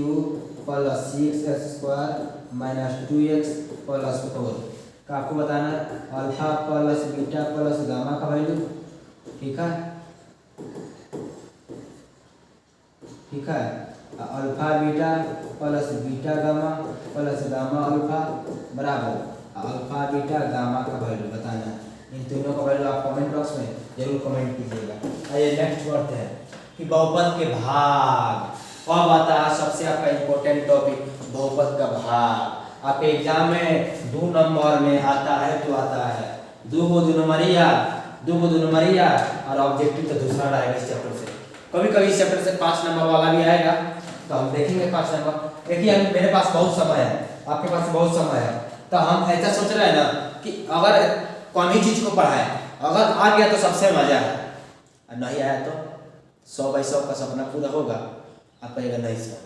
plus 6x² minus 2x plus 4 का आपको बताना है alpha plus beta plus gamma का वैल्यू। ठीक है, ठीक है, alpha beta plus beta gamma plus gamma alpha बराबर अल्फा बीटा गामा का वैल्यू बताना है। इन तीनों का वैल्यू आप कमेंट बॉक्स में जरूर कमेंट कीजिएगा। आइए नेक्स्ट बढ़ते हैं कि बहुपद के भाग। अब आता है सबसे आपका इम्पोर्टेंट टॉपिक बहुपद का भाग। आपके एग्जाम में 2 नंबर में आता है तो आता है, 2 दो नंबरिया और ऑब्जेक्टिव तो दूसरा रहेगा इस चैप्टर से। कभी कभी इस चैप्टर से 5 नंबर वाला भी आएगा, तो हम देखेंगे 5 नंबर। देखिए मेरे पास बहुत समय है, आपके पास बहुत समय है, तो हम ऐसा सोच रहे हैं ना कि अगर कौन ही चीज को पढ़ाए, अगर आ गया तो सबसे मजा है, और नहीं आया तो 100/100 का सपना पूरा होगा। आप कहेगा नहीं सर,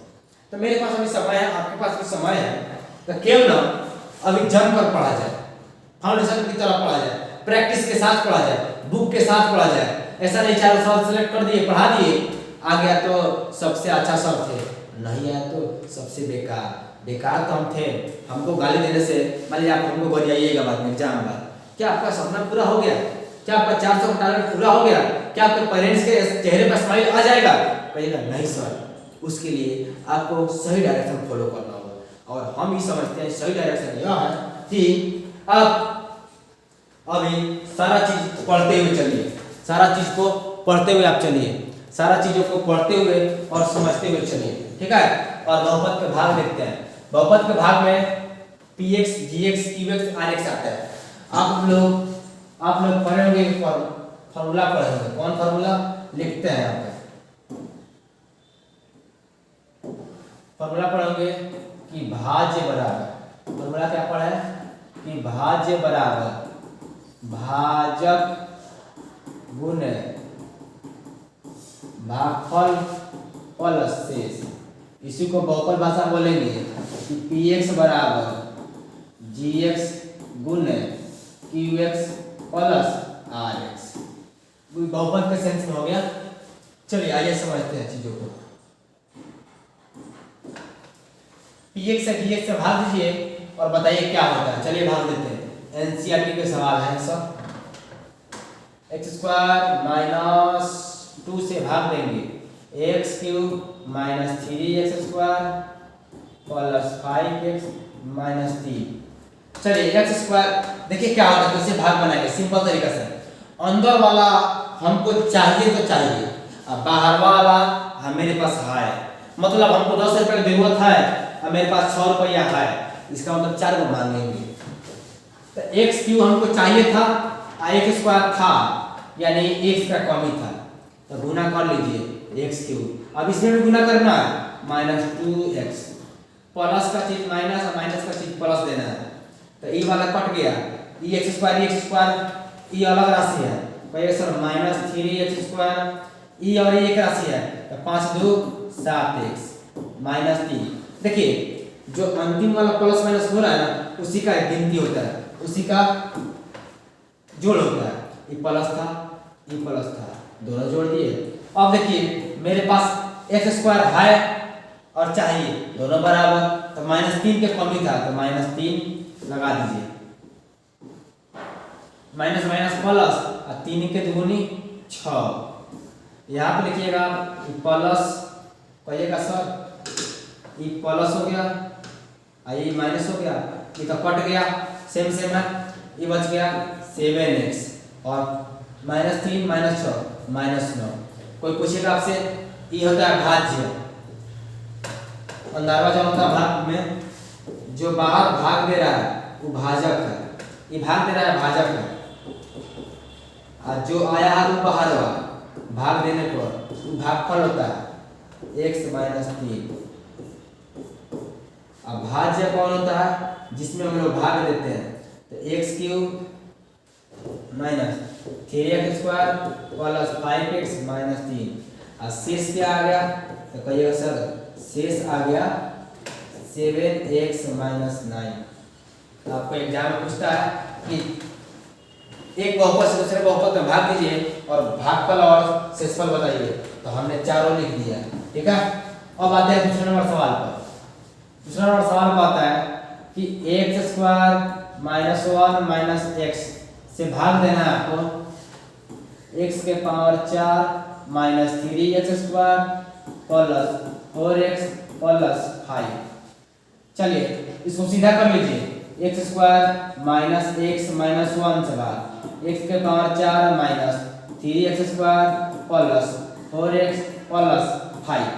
तो मेरे पास अभी समय है, आपके पास भी समय है, तो क्यों ना अभी जम कर पढ़ा जाए, फाउंडेशन की तरह पढ़ा जाए, प्रैक्टिस के साथ पढ़ा जाए, बुक के साथ पढ़ा जाए। ऐसा नहीं 4 सवाल सेलेक्ट कर दिए पढ़ा दिए, आ गया तो सबसे अच्छा सब थे, नहीं आया तो सबसे बेकार। बेकार तो हम थे, हमको गाली देने से मान लीजिए आप हमको गरियाइएगा बाद में एग्जाम बाद, क्या आपका सपना पूरा हो गया? क्या आपका 400 का टारगेट पूरा हो गया? क्या आपके पेरेंट्स के चेहरे पर स्माइल आ जाएगा? कहिएगा नहीं सर, उसके लिए आपको सही डायरेक्शन फॉलो करना होगा। और हम ही समझते हैं सही डायरेक्शन यह है कि आप अभी सारा चीज पढ़ते हुए चलिए, सारा चीज को पढ़ते हुए आप चलिए, सारा चीजों को पढ़ते हुए और समझते हुए चलिए। ठीक है, और बहुपद के भाग देखते हैं। बहुपद के भाग में px, gx, qx, rx आता है। आप लोग पढ़ेंगे फॉर्मूला पढ़ेंगे। कौन फॉर्मूला लिखते हैं? यहाँ पे फॉर्मूला पढ़ेंगे कि भाज्य बराबर, फॉर्मूला क्या पढ़ा है कि भाज्य बराबर भाजक गुणे भागफल प्लस शेष। इसी को बहुपद भाषा बोलेंगे कि px बराबर gx गुणे qx प्लस rx। बहुपद का सेंस में हो गया। चलिए आइए समझते हैं चीजों को। px से gx से भाग दीजिए और बताइए क्या होता है। चलिए भाग देते हैं, एनसीईआरटी के सवाल है सब। x² - 2 से भाग देंगे, x³ - 3x² प्लस 5x - 3। चलिए x² देखिए क्या होता है, कैसे भाग बनाएंगे सिंपल तरीका से। अंदर वाला हमको चाहिए तो चाहिए, अब बाहर वाला मेरे पास है, मतलब हमको 10 रुपये की जरूरत है और मेरे पास 100 रुपया है, इसका मतलब 4 को मांगेंगे। तो x³ हमको चाहिए था, x² था, यानी x का कमी था, तो गुना कर लीजिए x³। अब इसमें भी गुना करना है, -2x, प्लस का चीज माइनस और माइनस का चीज प्लस देना है। तो ये वाला कट गया, x² ये अलग राशि है, कहिए सर -3x², ये और ये एक राशि है, तो 5 × 2 = 7x -3। देखिए जो अंतिम वाला प्लस माइनस हो रहा है ना, उसी का गिनती होता है, उसी का जोड़ होता है। ये प्लस था, ये प्लस था, दोनों जोड़ दिए। अब देखिए मेरे पास x² है और चाहिए, दोनों बराबर, तो -3 के कमी था, तो -3 लगा दीजिए। माइनस माइनस प्लस और 3 के दुगुनी 6। यहाँ पे लिखिएगा आप प्लस, कहिएगा सर ये प्लस हो गया और ये माइनस हो गया, ये तो कट गया, सेम सेम है, ये बच गया 7x और -3 -6 -9। कोई पूछेगा आपसे, ये होता है भाज्य, अंदरवा जो होता है भाग में जो बाहर भाग दे रहा है वो भाजक है, ये भाग दे रहा है भाजक है, और जो आया है वो बाहर हुआ भाग देने पर वो भागफल होता है x - 3। अब भाज्य कौन होता है जिसमें हम लोग भाग देते हैं, तो x³ - 3x² प्लस 5x - 3 और शेष क्या आ गया, तो कहिएगा सर शेष आ गया 7x - 9। तो आपको एग्जाम में पूछता है कि एक बहुपद से दूसरे बहुपद में भाग दीजिए और भागफल और शेषफल बताइए, तो हमने चारों लिख दिया, ठीक है। अब आते हैं दूसरे नंबर सवाल पर। दूसरा नंबर सवाल में आता है कि x² -1 - x से भाग देना है आपको x के power 4 -3x² plus 4x plus 5। चलिए इसको सीधा कर लीजिए, x² -x -1 से भाग x के power 4 -3x² plus 4x plus 5।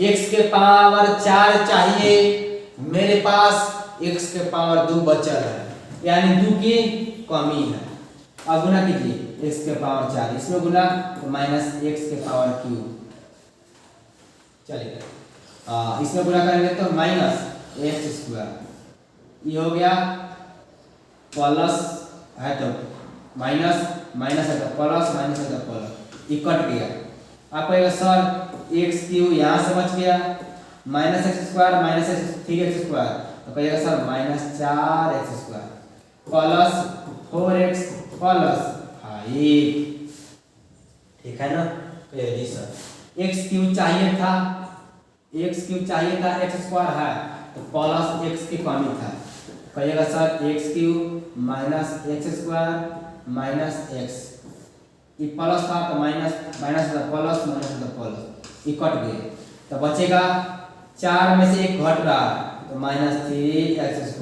x के पावर 4 चाहिए, मेरे पास x के पावर 2 बचल है, यानी 2 की कमी है। अब गुना कीजिए x के पावर 4, इसमें गुना तो -x के पावर क्यूब। चलिए इसमें गुना करेंगे तो -x², ये हो गया प्लस है तो माइनस माइनस है तो प्लस, माइनस है तो प्लस, ये कट गया। आपको एक सर x³ यहाँ से बच गया -x² - 3x², तो कहिएगा sir -4x² plus 4x plus 5, ठीक है ना। जी सर x³ चाहिए था, x³ चाहिए था, x² है तो प्लस x की कमी था, कहिएगा सर x³ -x² -x, ये प्लस था तो माइनस, माइनस था प्लस, माइनस था प्लस, ये कट गए तो बचेगा 4 में से 1 घट रहा है तो -3x²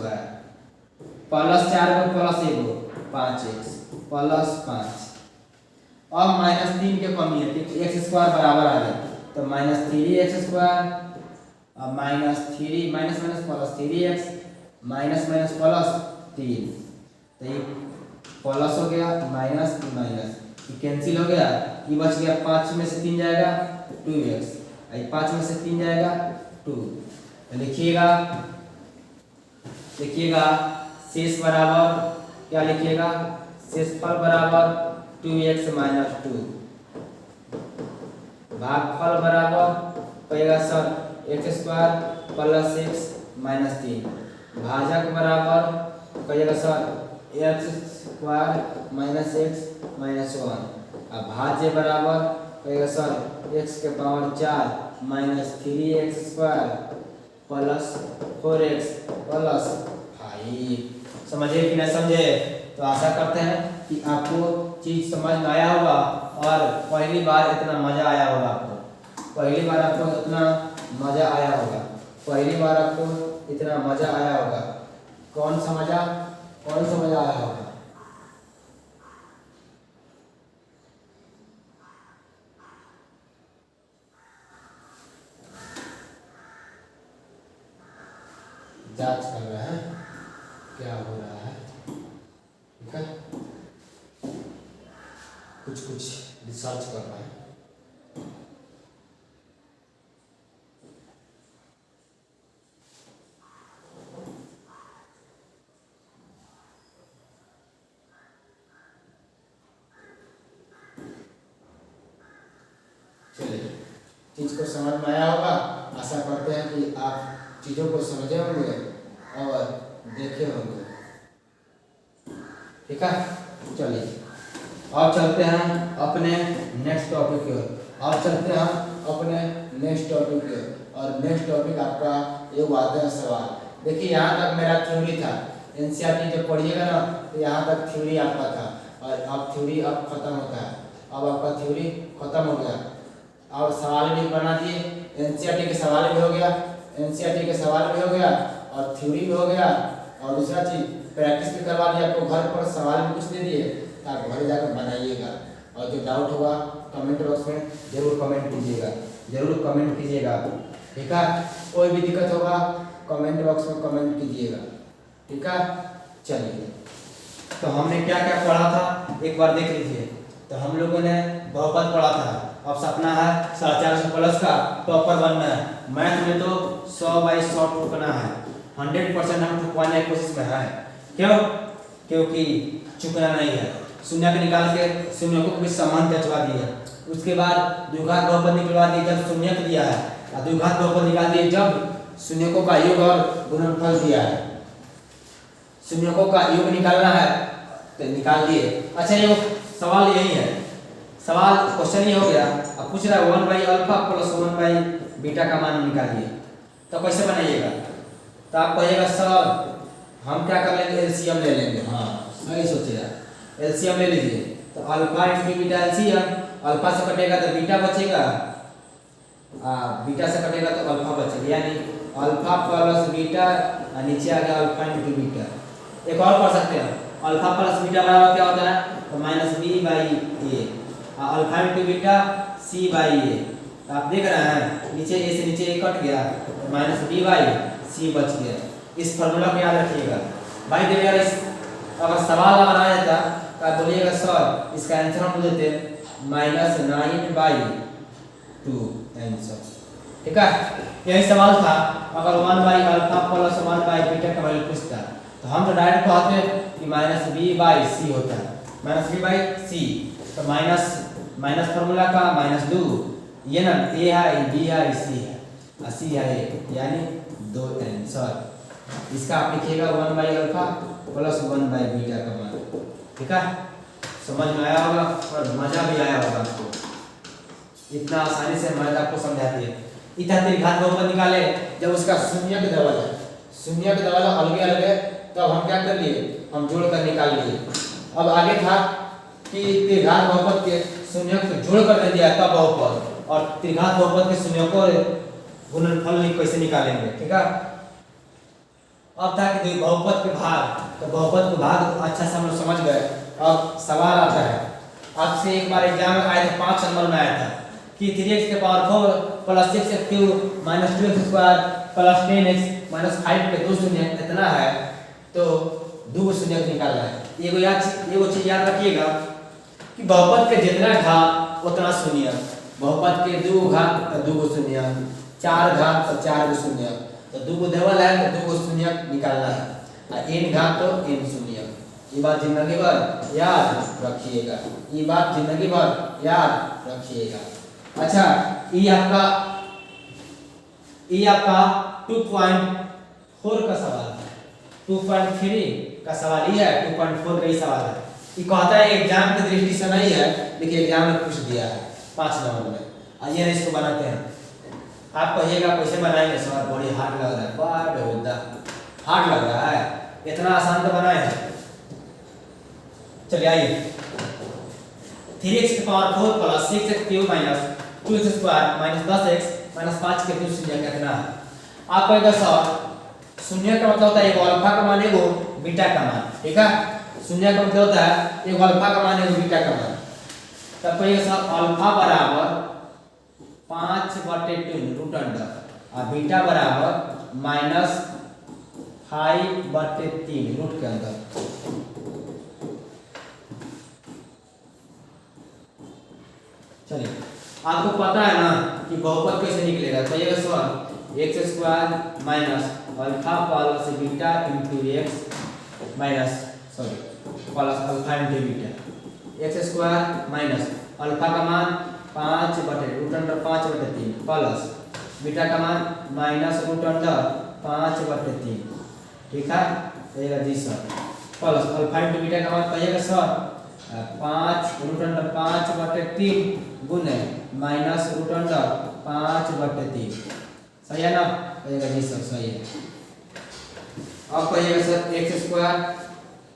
प्लस 4 को प्लस 1 5x प्लस 5। अब -3 की कमी है, x² बराबर आ गया तो -3x² अब -3 minus minus plus 3x minus minus plus 3, तो ये प्लस हो गया माइनस माइनस, ये कैंसिल हो गया, ये बच गया 5 में से 3 जाएगा 2x, 5 में से 3 जाएगा 2। लिखिएगा लिखिएगा शेष बराबर क्या लिखिएगा, शेषफल बराबर 2x - 2, भागफल बराबर कहिएगा सर x² प्लस x - 3, भाजक बराबर कहिएगा सर x² -x -1, अब भाज्य बराबर कहिएगा सर x के power 4 -3x² plus 4x plus 5। समझे कि नहीं समझे? तो आशा करते हैं कि आपको चीज समझ में आया होगा और पहली बार इतना मजा आया होगा आपको, पहली बार आपको इतना मजा आया होगा, पहली बार आपको इतना मजा आया होगा। कौन सा मजा आया होगा? जांच कर रहे हैं क्या हो रहा है, ठीक है, कुछ रिसर्च कर रहे हैं। चलिए चीज को समझ में आया होगा, आशा करते हैं कि आप चीजों को समझे होंगे और देखे होंगे, ठीक है। चलिए अब चलते हैं अपने नेक्स्ट टॉपिक की ओर, और नेक्स्ट टॉपिक आपका ये आते हैं सवाल। देखिए यहाँ तक मेरा थ्योरी था, एनसीईआरटी जब पढ़िएगा ना तो यहाँ तक थ्योरी आपका था, और अब थ्योरी अब खत्म होता है। अब आपका थ्योरी खत्म हो गया, और सवाल भी बना दिए, एनसीईआरटी के सवाल भी हो गया, एनसीईआरटी के सवाल भी हो गया और थ्योरी भी हो गया, और दूसरा चीज प्रैक्टिस भी करवा दिया आपको, घर पर सवाल भी कुछ दे दिए, तो आप घर जाकर बनाइएगा। और जो डाउट होगा कमेंट बॉक्स में जरूर कमेंट कीजिएगा, जरूर कमेंट कीजिएगा, ठीक है। कोई भी दिक्कत होगा कमेंट बॉक्स में कमेंट कीजिएगा, ठीक है। चलिए, तो हमने क्या क्या पढ़ा था एक बार देख लीजिए। तो हम लोगों ने बहुपद पढ़ा था। अब सपना है 450 प्लस का टॉपर बनना है। मैथ में तो 100/100 ठोकना है, 100% हम ठुकवाने की कोशिश में है। क्यों? क्योंकि चुकना नहीं है। शून्य को निकाल के शून्य को भी समान जचवा दिया, उसके बाद द्विघात बहुपद निकलवा दिए जब शून्य को दिया है, और द्विघात बहुपद निकाल दिए जब शून्यकों का योग और गुणनफल दिया है। शून्यकों का योग निकालना है तो निकाल दिए। अच्छा, ये सवाल यही है, सवाल क्वेश्चन ही हो गया। अब पूछ रहा है 1/अल्फा प्लस 1/बीटा का मान निकालिए, तो कैसे बनाइएगा? तो आप कहिएगा सर हम क्या कर लेंगे, एलसीएम ले लेंगे। हाँ, सही सोचिएगा, एलसीएम ले लीजिए। तो alpha into beta LCM, alpha से कटेगा तो बीटा बचेगा, बीटा से कटेगा तो अल्फा बचेगा, यानी अल्फा प्लस बीटा, नीचे आ गया अल्फा इंटू बीटा। एक और पढ़ सकते हैं, अल्फा प्लस बीटा बराबर क्या होता है? तो -b/a, alpha into beta c/a। तो आप देख रहे हैं नीचे a से नीचे a कट गया, तो -b/c बच गया। इस फॉर्मूला को याद रखिएगा भाई। देखिएगा अगर सवाल अगर आ जाता तो आप बोलिएगा सर इसका आंसर हम देते -9/2 आंसर, ठीक है। यही सवाल था। अगर 1/अल्फा प्लस 1/बीटा का वैल्यू पूछता तो हम तो डायरेक्ट कहते कि -b/c होता है, -b/c। तो माइनस फार्मूला का -2, ये ना a है, b है, c है, और c है a, यानी 2 आंसर। इसका आप लिखिएगा 1/अल्फा प्लस 1/बीटा का मान, ठीक है। समझ में आया होगा और मजा भी आया होगा आपको, इतना आसानी से मैथ आपको समझा दिए। इतना त्रिघात बहुपद निकाले जब उसका शून्य के डबल है, शून्य के डबल अलग अलग है, तब हम क्या कर लिए, हम जोड़ कर निकाल लिए। अब आगे था कि त्रिघात बहुपद के शून्य को जोड़ कर दे दिया तब बहुपद, और त्रिघात बहुपद के शून्य को गुणनफल कैसे निकालेंगे, ठीक है। अब था कि बहुपद के भाग, तो बहुपद के भाग अच्छा से हम लोग समझ गए। अब सवाल आता है, आपसे एक बार एग्जाम में आया था, 5 नंबर में आया था कि 3x के power 4 plus 6x³ minus 2x² plus 10x 5 के 2 शून्य इतना है, तो 2 शून्य निकालना है। एगो चीज याद रखिएगा कि बहुपद के जितना घात उतना शून्य, बहुपद के 2 घात तो 2 शून्य, 4 घात तो 4 शून्य, तो 2 देवल है तो 2 शून्य निकालना है, और n घात तो n शून्य। ये बात जिंदगी भर याद रखिएगा, ये बात जिंदगी भर याद रखिएगा। अच्छा, ये आपका 2.4 का सवाल है, 2.3 का सवाल ये है, 2.4 का ही सवाल है। ये कहता है एग्जाम की दृष्टि से नहीं है, लेकिन एग्जाम में पूछ दिया है 5 नंबर में। आइए इसको बनाते हैं। आप कहिएगा कैसे बनाएंगे सर, बड़ी हार्ड लग रहा है, बड़ा होता हार्ड लग रहा है, इतना आसान तो बनाए हैं। चलिए आइए, 3x के power 4 plus 6x³ minus 2x² minus 10x minus 5 के 2 शून्य कितना है? आप कहेगा सर शून्य का मतलब होता है एगो अल्फा का मान एगो बीटा का मान, ठीक है। शून्य का मतलब होता है एगो अल्फा का मान एगो बीटा का मान। तब कहिएगा सर अल्फा बराबर 5/2 रूट अंडर, और बीटा बराबर -5/3 रूट के अंदर। चलिए, आपको पता है ना कि बहुपद कैसे निकलेगा। तो ये sir x² minus alpha plus beta into x minus plus alpha into beta, x² minus alpha का मान 5/√5/3 प्लस बीटा का मान -√5/3, ठीक है। कहिएगा जी sir, plus alpha into beta का मान कहिएगा सर 5√5/3 गुने -√5/3, सही है ना? कहिएगा जी सर सही है। अब कहिएगा सर एक्स स्क्वायर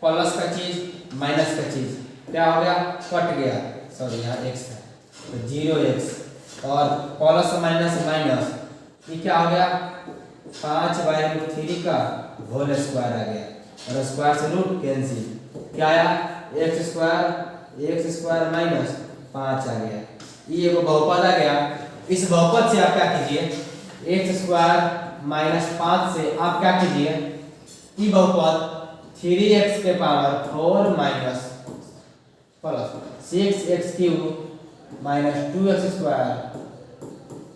प्लस का चीज माइनस का चीज क्या हो गया, कट गया, सॉरी यहाँ एक्स है तो 0x और प्लस माइनस माइनस ये क्या हो गया 5/√3 का होल स्क्वायर आ गया और स्क्वायर से रूट कैंसिल, क्या आया एक्स स्क्वायर माइनस 5 आ गया। ये एगो बहुपद आ गया। इस बहुपद से आप क्या कीजिए एक्स स्क्वायर माइनस 5 से आप क्या कीजिए ये बहुपद 3x के power 4 minus plus 6x cube minus 2x square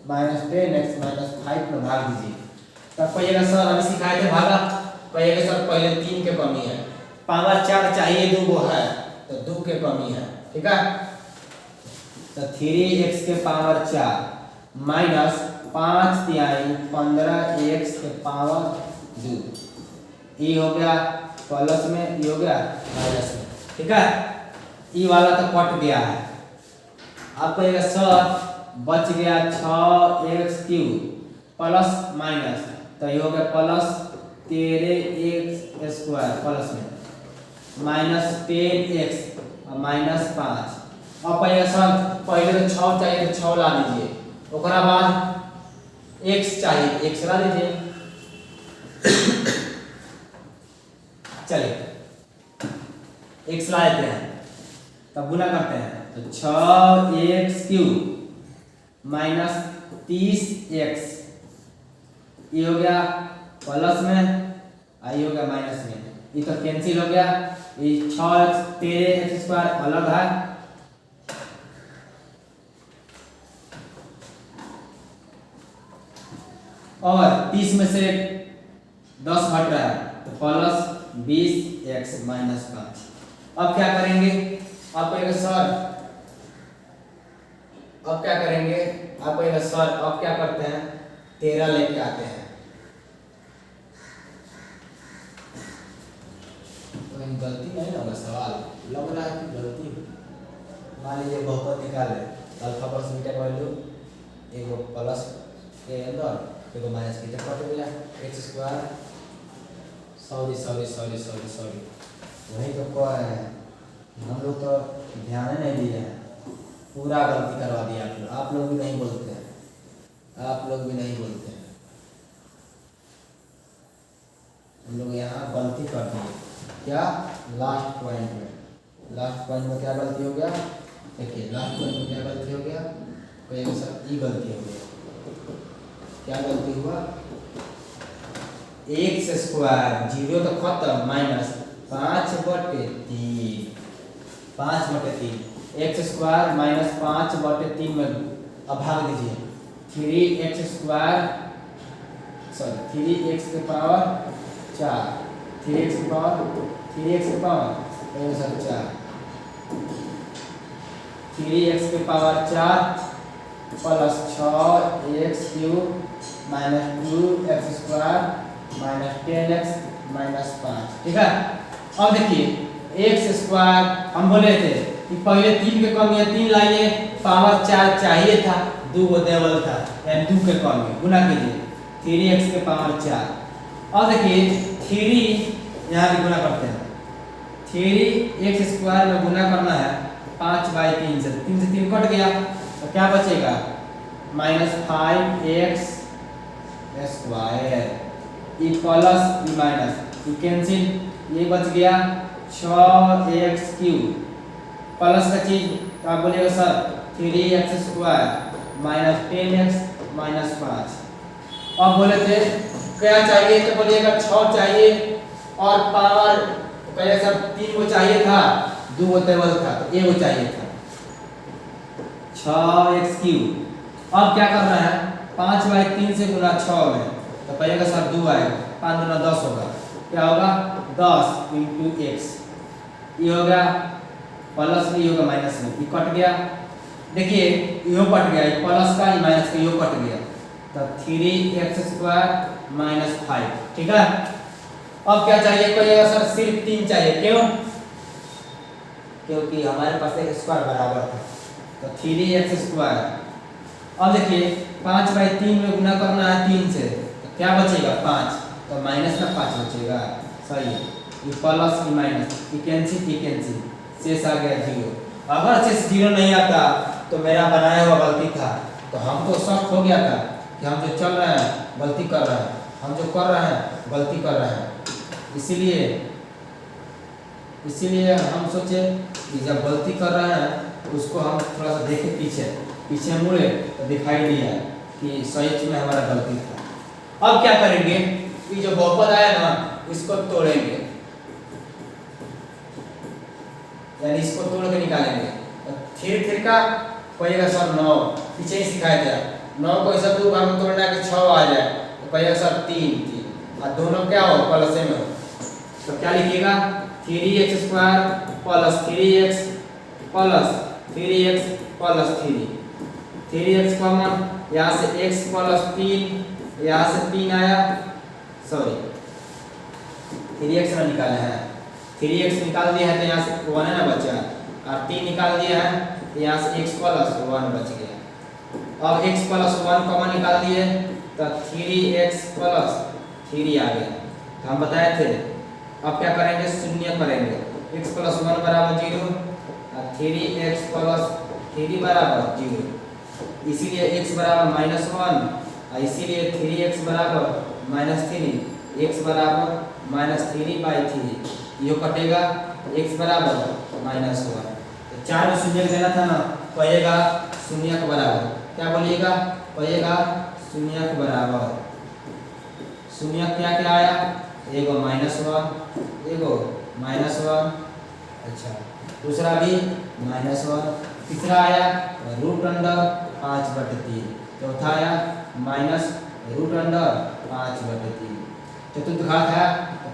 minus 10x minus 5 में भाग दीजिए। तब कहिएगा सर अभी सिखाए थे भागा, कहिएगा सर पहले 3 के कमी है, पावर 4 चाहिए 2 गो है तो 2 के कमी है, ठीक है। तो 3x के पावर 4 माइनस 5 तिहाई 15x के पावर 2 ये हो गया प्लस में, ये हो गया माइनस में, ठीक है। ये वाला तो कट गया है। अब कहिएगा सर बच गया 6x क्यूब प्लस माइनस तो ये हो गया प्लस 13x स्क्वायर प्लस में माइनस 10x और माइनस 5। अब कहिएगा सर पहले तो 6 चाहिए तो 6 ला दीजिए, ओकरा बाद x चाहिए x ला दीजिए। चलिए x ला लेते हैं तब गुना करते हैं तो 6x क्यूब माइनस 30x ये हो गया प्लस में ये हो गया माइनस में, ये तो कैंसिल हो गया, ये 6x 13x स्क्वायर अलग है और 30 में से 10 हट रहा है तो प्लस 20x माइनस 5। अब क्या करेंगे, आप कहेंगे सर अब क्या करेंगे, आप कहेंगे सर अब क्या करते हैं 13 लेके आते हैं तो गलती नहीं होगा, सवाल लग रहा है कि गलती मान लीजिए बहुपद निकाले अल्फा प्लस बीटा का वैल्यू एगो प्लस के अंदर एगो माइनस की तरफ कट गया एक्स स्क्वायर, सॉरी वही तो कह रहे हैं हम लोग तो ध्यान नहीं दिए हैं, पूरा गलती करवा दिया आप लोग भी नहीं बोलते हैं, आप लोग भी नहीं बोलते हैं, हम लोग यहाँ गलती कर दिए। क्या लास्ट पॉइंट में क्या गलती हो गया, देखिए लास्ट पॉइंट में क्या गलती हो गया, कहिएगा सर ये गलती हो गया, क्या गलती हुआ एक्स स्क्वायर 0 तो खत्म माइनस 5/3 एक्स स्क्वायर माइनस 5/3 में अब भाग दीजिए 3x स्क्वायर सॉरी 3x के पावर 4 3x के पावर सर 4 3x के power 4 plus 6x cube minus 2x square minus 10x minus 5, ठीक है। अब देखिए एक्स स्क्वायर हम बोले थे कि पहले 3 के कमी है 3 लाइए, पावर 4 चाहिए था 2 को देवल था यानी 2 के कमी गुना कीजिए 3x के पावर 4। अब देखिए 3 यहाँ भी गुना करते हैं 3x स्क्वायर में गुना करना है 5/3 से 3 से 3 कट गया तो क्या बचेगा minus 5x square E plus E minus E cancel, ये बच गया 6x क्यूब प्लस का चीज तो आप बोलिएगा sir 3x square minus 10x minus 5। अब बोले थे क्या चाहिए तो बोलिएगा 6 चाहिए और पावर तो कहिए सर 3 को चाहिए था 2 को टेबल था तो 1 को चाहिए था 6x क्यूब। अब क्या करना है 5/3 से गुना 6 में तो कहिएगा सर 2 आएगा 5 गुना 10 होगा, क्या होगा 10 इंटू एक्स, ये हो गया प्लस में, ये होगा माइनस में, ये कट गया। देखिए यो कट गया, ये प्लस का ये माइनस का यो कट गया तो 3x स्क्वायर माइनस 5, ठीक है। अब क्या चाहिए कहिएगा सर सिर्फ 3 चाहिए, क्यों क्योंकि हमारे पास एक स्क्वायर बराबर था तो 3x स्क्वायर। अब देखिए 5/3 में गुना करना है 3 से तो क्या बचेगा 5 तो माइनस में 5 बचेगा, सही है। ये प्लस ये माइनस ये कैंसिल, शेष आ गया 0। अगर शेष 0 नहीं आता तो मेरा बनाया हुआ गलती था। तो हमको शक हो गया था कि हम जो चल रहे हैं गलती कर रहे हैं, हम जो कर रहे हैं गलती कर रहे हैं। इसीलिए हम सोचे कि जब गलती कर रहे हैं उसको हम थोड़ा सा देखें, पीछे मुड़े तो दिखाई दिया कि सही में हमारा गलती था। अब क्या करेंगे, ये जो बहुपद आया ना इसको तोड़ेंगे, यानी इसको तोड़ के निकालेंगे। तो थ्री का कहिएगा सर 9, पीछे ही सिखाया था 9 को ऐसा 2 भाग में तोड़ना है कि 6 आ जाए, तो कहिएगा सर 3 और दोनों क्या हो प्लस में हो। तो क्या लिखिएगा 3x² plus 3x plus 3x plus 3x common, यहाँ से x प्लस 3, यहाँ से 3 आया, सॉरी 3x ना निकाले हैं, 3x निकाल दिया है तो यहाँ से 1 है ना बचा, और 3 निकाल दिया है तो यहाँ से x प्लस 1 बच गया। अब x प्लस 1 कॉमन निकाल दिए तो 3x प्लस 3 आ गया। तो हम बताए थे अब क्या करेंगे, शून्य करेंगे, x प्लस 1 बराबर 0 और 3x प्लस 3 बराबर 0, इसीलिए x बराबर -1 और इसीलिए 3x बराबर -3, x बराबर -3/3, ये कटेगा x बराबर -1। तो 4 में शून्य देना था ना, कहिएगा शून्य के बराबर, क्या बोलिएगा, कहिएगा शून्य के बराबर। शून्य क्या क्या आया, एगो -1 एगो -1, अच्छा दूसरा भी -1, तीसरा आया √5/3, चौथा आया -√5/3, चतुर्थ घात है तो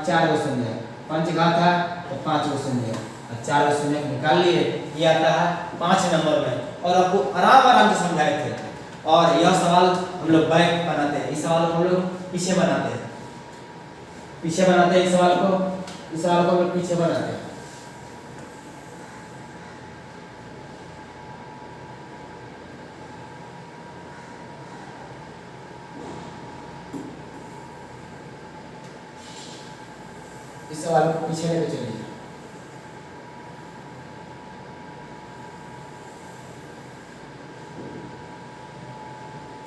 4 गो शून्य, पंचघात है तो 5 गो शून्य, और 4 गो शून्य निकाल लिए। ये आता है 5 नंबर में, और आपको आराम से समझाए थे। और यह सवाल हम लोग बैक बनाते हैं, इस सवाल को हम लोग पीछे बनाते हैं, इस सवाल को हम लोग पीछे बनाते हैं। इस सवाल को पीछे लेकर चलिए।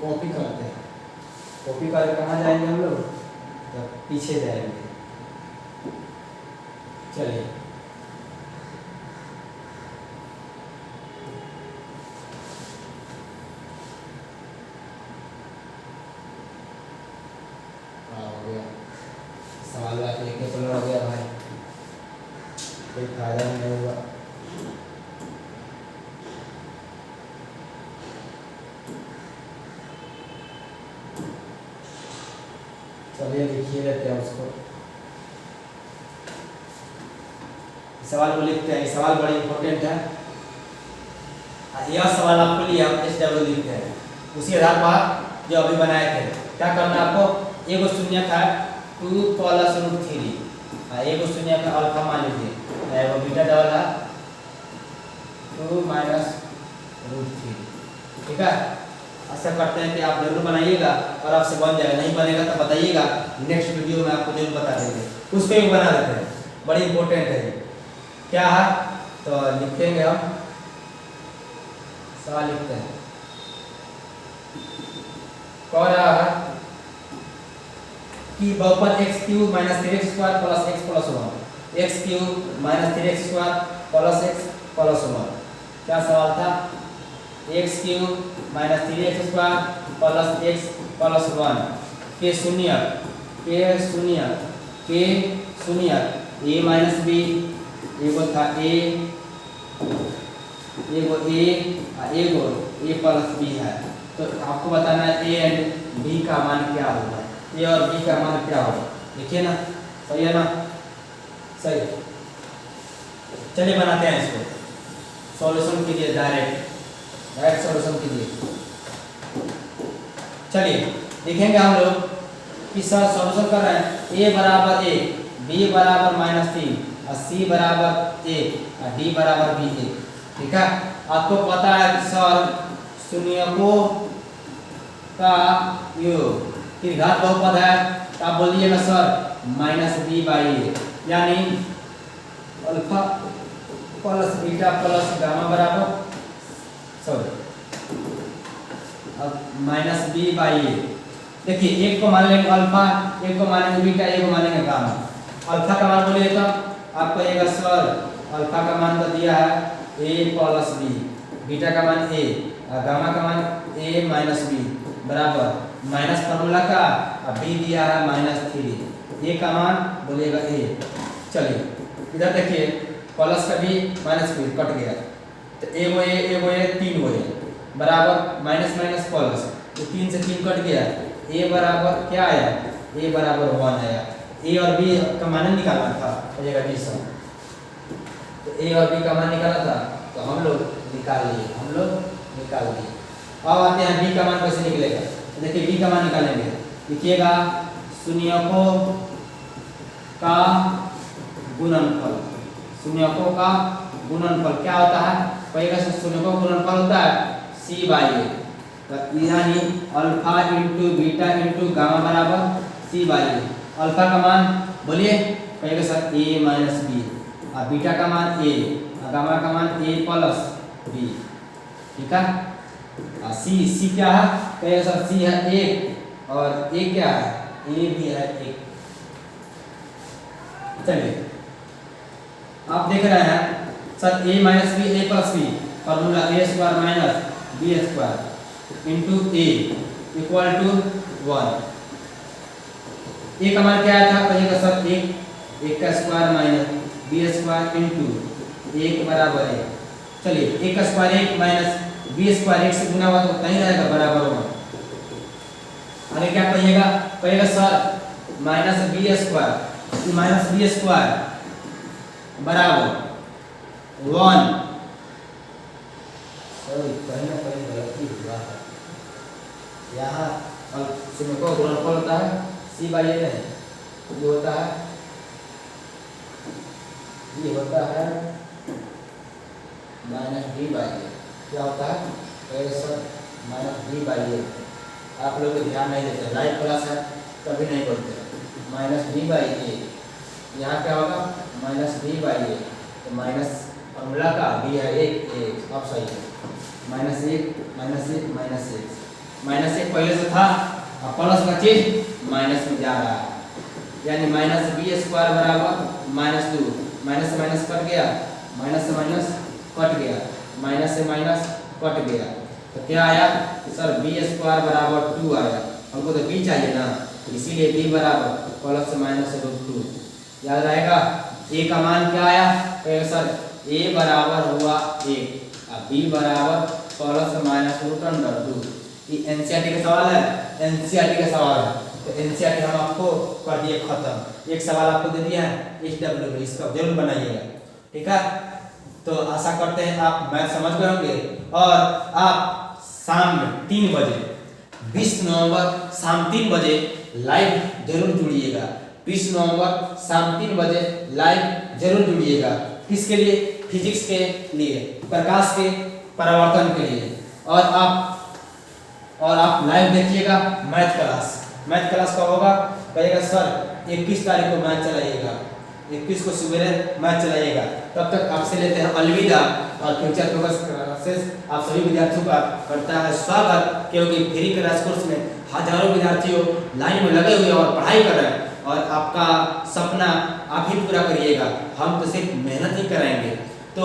कॉपी करते हैं, कॉपी करके कहाँ जाएंगे हम लोग, तो पीछे जाएंगे। चलिए हो गया सवाल एक कलर हो गया भाई, कोई फायदा नहीं होगा। चलिए लिखिए लेते हैं उसको, सवाल को लिखते हैं। सवाल बड़ा इंपॉर्टेंट है, यह सवाल आपको लिए हम SW लिखते हैं, उसी आधार पर जो अभी बनाए थे। क्या करना है आपको, एगो शून्य था 2 प्लस √3, एगो शून्य का अल्फा मान लीजिए, एगो बीटा डबल है 2 माइनस √3, ठीक है। ऐसा करते हैं कि आप जरूर बनाइएगा और आपसे बन जाएगा, नहीं बनेगा तो बताइएगा, नेक्स्ट वीडियो में आपको जरूर बता देंगे, उसको भी बना देते हैं, बड़ी इंपॉर्टेंट है। क्या है तो लिखेंगे हम, सवाल लिखते हैं, कह रहा है कि बहुपद x³ - 3x² + x + 1, x³ - 3x² + x + 1। क्या सवाल था, x³ - 3x² + x + 1 के शून्य a - b, एगो था a, एगो a और एगो a + b है। तो आपको बताना है a एंड b का मान क्या होगा, a और b का मान क्या होगा, देखिए ना, सही है ना, सही। चलिए बनाते हैं इसको, सॉल्यूशन कीजिए, डायरेक्ट सॉल्यूशन कीजिए। चलिए देखेंगे हम लोग कि सर सॉल्यूशन कर रहे हैं, a बराबर 1, b बराबर -3 और c बराबर 1 और d बराबर भी 1, ठीक है। आपको पता है कि सर शून्यों का योग, कि घात बहुपद है तो आप बोल दीजिएगा sir minus B by A, यानी alpha plus beta plus gamma बराबर सॉरी अब माइनस बी बाई ए। देखिए एक को मान लेंगे अल्फा, एक को मानेंगे बीटा, एक को मानेंगे गामा। अल्फा का मान बोलिए तो आप कहिएगा सर अल्फा का मान तो दिया है ए प्लस बी, बीटा का मान ए और गामा का मान ए माइनस बी बराबर माइनस फार्मूला का और बी दिया है -3, ए का मान बोलिएगा ए। चलिए इधर देखिए प्लस का बी माइनस बी कट गया तो ए वो ए 3 वो ए बराबर माइनस माइनस प्लस, तो 3 से 3 कट गया, ए बराबर क्या आया, ए बराबर 1 आया। ए और बी का मान निकालना था बोलिएगा बी सब, तो ए और बी का मान निकाला था तो हम लोग निकाल लिए। अब आते हैं बी का मान कैसे निकलेगा। तो देखिए बी का मान निकालेंगे, लिखिएगा शून्यकों का गुणनफल। शून्यकों का गुणनफल क्या होता है, कहिएगा शून्यकों का गुणनफल होता है सी बाई ए, यानी alpha into beta into gamma बराबर सी बाई ए। अल्फा का मान बोलिए, कहिएगा सर ए माइनस बी, और बीटा का मान ए और गामा का मान ए प्लस बी, ठीक है। और सी क्या है, कहिएगा सर सी है 1 और ए क्या है, ए भी है 1। चलिए आप देख रहे हैं sir A minus B A plus B, formula A square minus B square into A equal to 1। ए का मान क्या आया था, कहिएगा सर 1 का square minus B square into 1 बराबर 1। चलिए 1 का स्क्वायर 1 माइनस बी स्क्वायर 1 से गुना हुआ तो कहीं रहेगा बराबर 1। आगे क्या कहिएगा सर माइनस बी स्क्वायर बराबर 1। सॉरी कहीं ना कहीं गलती हुआ है, यहाँ शून्यकों का गुणनफल होता है सी बाई ए नहीं, ये होता है माइनस डी बाई ए। क्या होता है सर माइनस डी बाई ए। आप लोग ध्यान नहीं देते, लाइव क्लास है कभी नहीं बोलते। माइनस डी बाई ए, यहाँ क्या होगा माइनस डी बाई ए, तो माइनस फॉर्मूला का डी है 1 अब सही है, -1 पहले से था और प्लस का चीज माइनस में जा रहा है, यानी माइनस बी स्क्वायर बराबर -2, माइनस से माइनस कट गया, माइनस से माइनस कट गया, माइनस से माइनस कट गया, तो क्या आया सर बी स्क्वायर बराबर 2 आया। हमको तो बी चाहिए ना, इसीलिए बी बराबर प्लस माइनस √2। याद रहेगा ए का मान क्या आया, सर ए बराबर हुआ 1 और बी बराबर प्लस माइनस √2। ये एनसीईआरटी का सवाल है, तो एनसीईआरटी हम आपको कर दिए खत्म। एक सवाल आपको दे दिया है एचडब्ल्यू में, इसका जरूर बनाइएगा, ठीक है। तो आशा करते हैं आप मैथ समझ गए होंगे, और आप शाम में 3 बजे 20 नवंबर शाम 3 बजे लाइव जरूर जुड़िएगा। 20 नवंबर शाम 3 बजे लाइव जरूर जुड़िएगा। किसके लिए, फिजिक्स के लिए, प्रकाश के परावर्तन के लिए। और आप लाइव देखिएगा मैथ क्लास कब होगा, कहिएगा सर 21 तारीख को मैथ चलाइएगा, 21 को सवेरे मैथ चलाइएगा। तब तक आपसे लेते हैं अलविदा, और फ्यूचर फोकस क्लासेस आप सभी विद्यार्थियों का करता है स्वागत, क्योंकि फ्री क्लास कोर्स में हजारों विद्यार्थियों लाइन में लगे हुए और पढ़ाई कर रहे हैं, और आपका सपना आप ही पूरा करिएगा, हम तो सिर्फ मेहनत ही कराएंगे। तो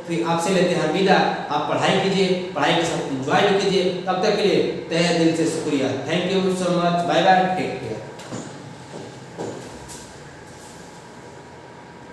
फिर आपसे लेते हैं विदा, आप पढ़ाई कीजिए, पढ़ाई के साथ एंजॉय भी कीजिए। तब तक के लिए तहे दिल से शुक्रिया। Thank you so much, bye bye, take care.